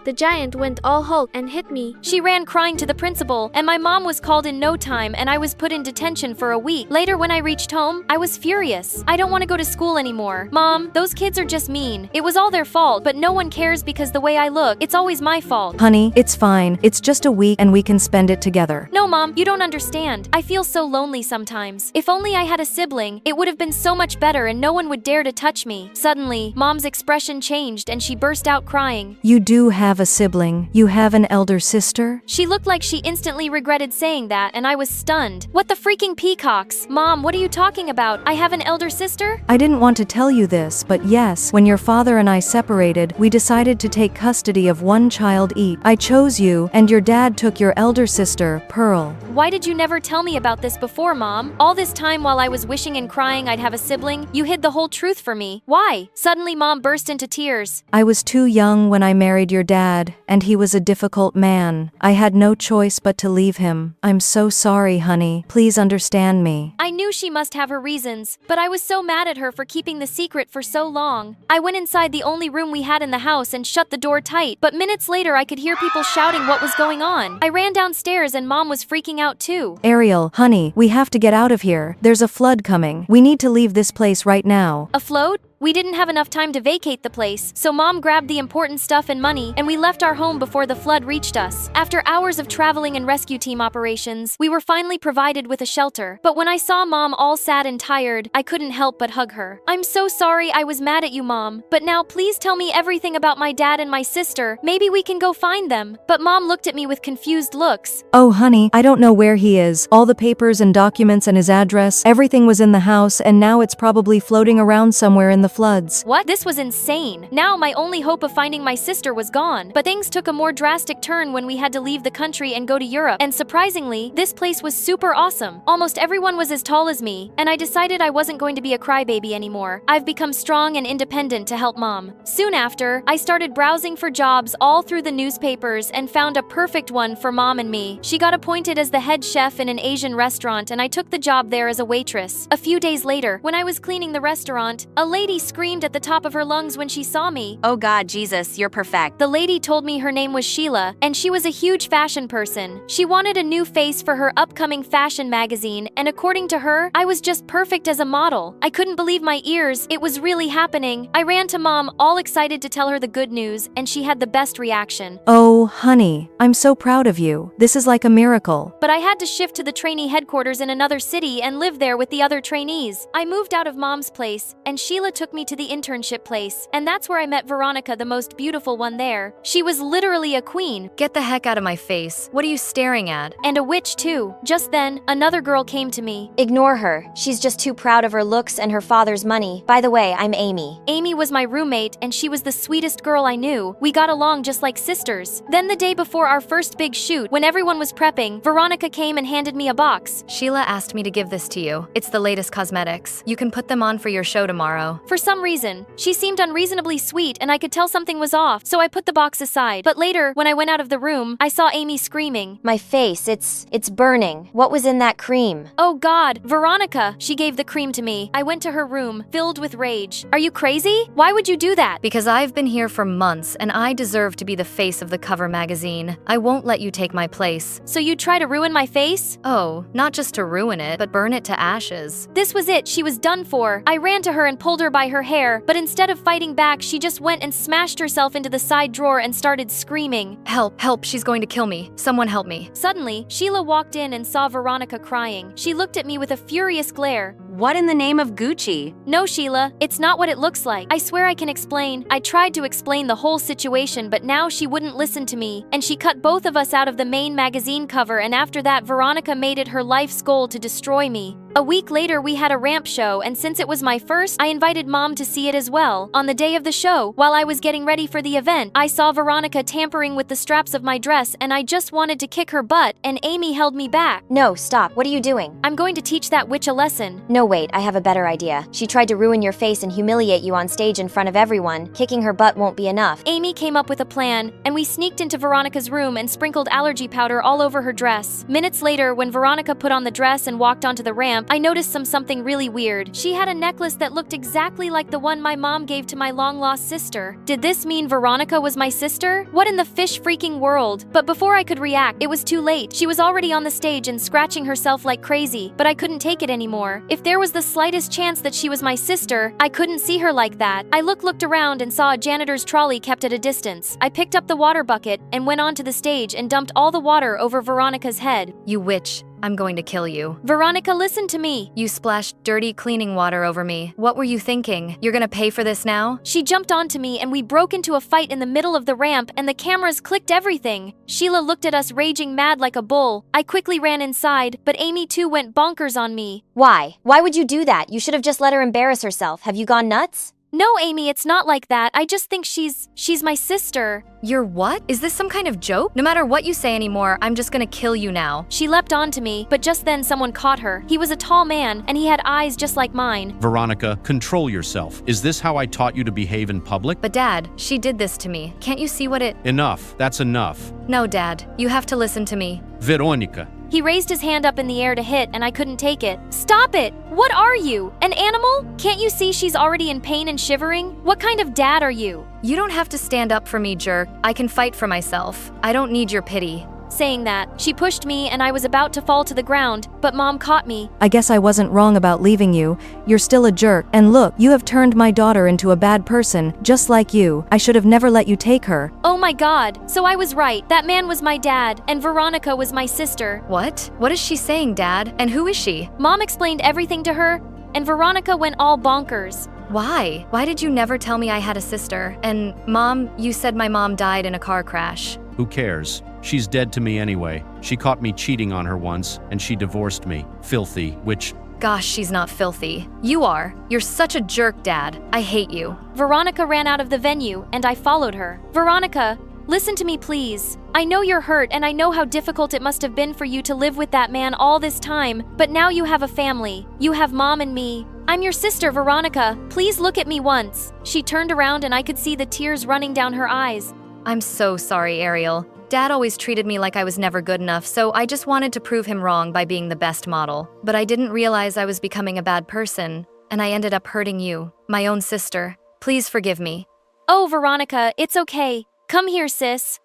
The giant went all Hulk and hit me. She ran crying to the principal, and my mom was called in no time, and I was put in detention for a week. Later, when I reached home, I was furious. I don't want to go to school anymore. Mom, those kids are just mean. It was all their fault, but no one cares because the way I look, it's always my fault. Honey, it's fine. It's just a week and we can spend it together. No, Mom, you don't understand. I feel so lonely sometimes. If only I had a sibling, it would have been so much better and no one would dare to touch me. Suddenly, Mom's expression changed and she burst out crying. You do have a sibling. You have an elder sister? She looked like she instantly regretted saying that and I was stunned. What the freaking peacocks? Mom, what are you talking about? I have an elder sister? I didn't want to tell you this, but yes, when your father and I separated, we decided to take custody of one child each. I chose you, and your dad took your elder sister, Pearl. Why did you never tell me about this before, Mom? All this time while I was wishing and crying I'd have a sibling, you hid the whole truth for me. Why? Suddenly Mom burst into tears. I was too young when I married your dad, and he was a difficult man. I had no choice but to leave him. I'm so sorry, honey. Please understand me. I knew she must have her reasons, but I was so mad at her for keeping the secret for so long. I went inside the only room we had in the house and shut the door tight, but minutes later I could hear people shouting what was going on. I ran downstairs and Mom was freaking out too. Ariel, honey, we have to get out of here. There's a flood coming. We need to leave this place right now. A float? We didn't have enough time to vacate the place, so Mom grabbed the important stuff and money, and we left our home before the flood reached us. After hours of traveling and rescue team operations, we were finally provided with a shelter. But when I saw Mom all sad and tired, I couldn't help but hug her. I'm so sorry I was mad at you, Mom, but now please tell me everything about my dad and my sister. Maybe we can go find them. But Mom looked at me with confused looks. Oh, honey, I don't know where he is. All the papers and documents and his address, everything was in the house, and now it's probably floating around somewhere in the floods. What? This was insane. Now my only hope of finding my sister was gone. But things took a more drastic turn when we had to leave the country and go to Europe. And surprisingly, this place was super awesome. Almost everyone was as tall as me, and I decided I wasn't going to be a crybaby anymore. I've become strong and independent to help Mom. Soon after, I started browsing for jobs all through the newspapers and found a perfect one for Mom and me. She got appointed as the head chef in an Asian restaurant, and I took the job there as a waitress. A few days later, when I was cleaning the restaurant, a lady screamed at the top of her lungs when she saw me. Oh God, Jesus, you're perfect. The lady told me her name was Sheila, and she was a huge fashion person. She wanted a new face for her upcoming fashion magazine, and according to her, I was just perfect as a model. I couldn't believe my ears. It was really happening. I ran to Mom, all excited to tell her the good news, and she had the best reaction. Oh, honey, I'm so proud of you. This is like a miracle. But I had to shift to the trainee headquarters in another city and live there with the other trainees. I moved out of Mom's place, and Sheila took me to the internship place, and that's where I met Veronica, the most beautiful one there. She was literally a queen. Get the heck out of my face. What are you staring at? And a witch too. Just then, another girl came to me. Ignore her. She's just too proud of her looks and her father's money. By the way, I'm Amy. Amy was my roommate, and she was the sweetest girl I knew. We got along just like sisters. Then the day before our first big shoot, when everyone was prepping, Veronica came and handed me a box. Sheila asked me to give this to you. It's the latest cosmetics. You can put them on for your show tomorrow. For some reason, she seemed unreasonably sweet and I could tell something was off, so I put the box aside. But later, when I went out of the room, I saw Amy screaming. My face, it's burning. What was in that cream? Oh God, Veronica! She gave the cream to me. I went to her room, filled with rage. Are you crazy? Why would you do that? Because I've been here for months and I deserve to be the face of the cover magazine. I won't let you take my place. So you'd try to ruin my face? Oh, not just to ruin it, but burn it to ashes. This was it. She was done for. I ran to her and pulled her by her hair, but instead of fighting back, she just went and smashed herself into the side drawer and started screaming. Help, help, she's going to kill me. Someone help me. Suddenly, Sheila walked in and saw Veronica crying. She looked at me with a furious glare. What in the name of Gucci? No, Sheila, it's not what it looks like. I swear I can explain. I tried to explain the whole situation, but now she wouldn't listen to me, and she cut both of us out of the main magazine cover, and after that, Veronica made it her life's goal to destroy me. A week later, we had a ramp show, and since it was my first, I invited Mom to see it as well. On the day of the show, while I was getting ready for the event, I saw Veronica tampering with the straps of my dress, and I just wanted to kick her butt, and Amy held me back. No, stop. What are you doing? I'm going to teach that witch a lesson. No, wait, I have a better idea. She tried to ruin your face and humiliate you on stage in front of everyone. Kicking her butt won't be enough. Amy came up with a plan, and we sneaked into Veronica's room and sprinkled allergy powder all over her dress. Minutes later, when Veronica put on the dress and walked onto the ramp, ramp, I noticed something really weird. She had a necklace that looked exactly like the one my mom gave to my long-lost sister. Did this mean Veronica was my sister? What in the fish freaking world? But before I could react, it was too late. She was already on the stage and scratching herself like crazy, but I couldn't take it anymore. If there was the slightest chance that she was my sister, I couldn't see her like that. I looked around and saw a janitor's trolley kept at a distance. I picked up the water bucket and went onto the stage and dumped all the water over Veronica's head. You witch. I'm going to kill you. Veronica, listen to me. You splashed dirty cleaning water over me. What were you thinking? You're gonna pay for this now? She jumped onto me and we broke into a fight in the middle of the ramp and the cameras clicked everything. Sheila looked at us raging mad like a bull. I quickly ran inside, but Amy too went bonkers on me. Why? Why would you do that? You should have just let her embarrass herself. Have you gone nuts? No, Amy, it's not like that. I just think she's my sister. You're what? Is this some kind of joke? No matter what you say anymore, I'm just gonna kill you now. She leapt onto me, but just then someone caught her. He was a tall man, and he had eyes just like mine. Veronica, control yourself. Is this how I taught you to behave in public? But Dad, she did this to me. Can't you see what it— Enough. That's enough. No, Dad. You have to listen to me. Veronica. He raised his hand up in the air to hit, and I couldn't take it. Stop it! What are you? An animal? Can't you see she's already in pain and shivering? What kind of dad are you? You don't have to stand up for me, jerk. I can fight for myself. I don't need your pity. Saying that, she pushed me and I was about to fall to the ground, but Mom caught me. I guess I wasn't wrong about leaving you. You're still a jerk. And look, you have turned my daughter into a bad person, just like you. I should have never let you take her. Oh my God, so I was right. That man was my dad, and Veronica was my sister. What? What is she saying, Dad? And who is she? Mom explained everything to her, and Veronica went all bonkers. Why? Why did you never tell me I had a sister? And Mom, you said my mom died in a car crash. Who cares? She's dead to me anyway. She caught me cheating on her once, and she divorced me. Filthy, which— Gosh, she's not filthy. You are. You're such a jerk, Dad. I hate you. Veronica ran out of the venue, and I followed her. Veronica, listen to me, please. I know you're hurt, and I know how difficult it must have been for you to live with that man all this time, but now you have a family. You have Mom and me. I'm your sister, Veronica. Please look at me once. She turned around and I could see the tears running down her eyes. I'm so sorry, Ariel. Dad always treated me like I was never good enough, so I just wanted to prove him wrong by being the best model. But I didn't realize I was becoming a bad person, and I ended up hurting you, my own sister. Please forgive me. Oh, Veronica, it's okay. Come here, sis.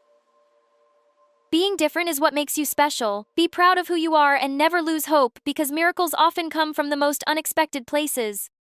Being different is what makes you special. Be proud of who you are and never lose hope, because miracles often come from the most unexpected places.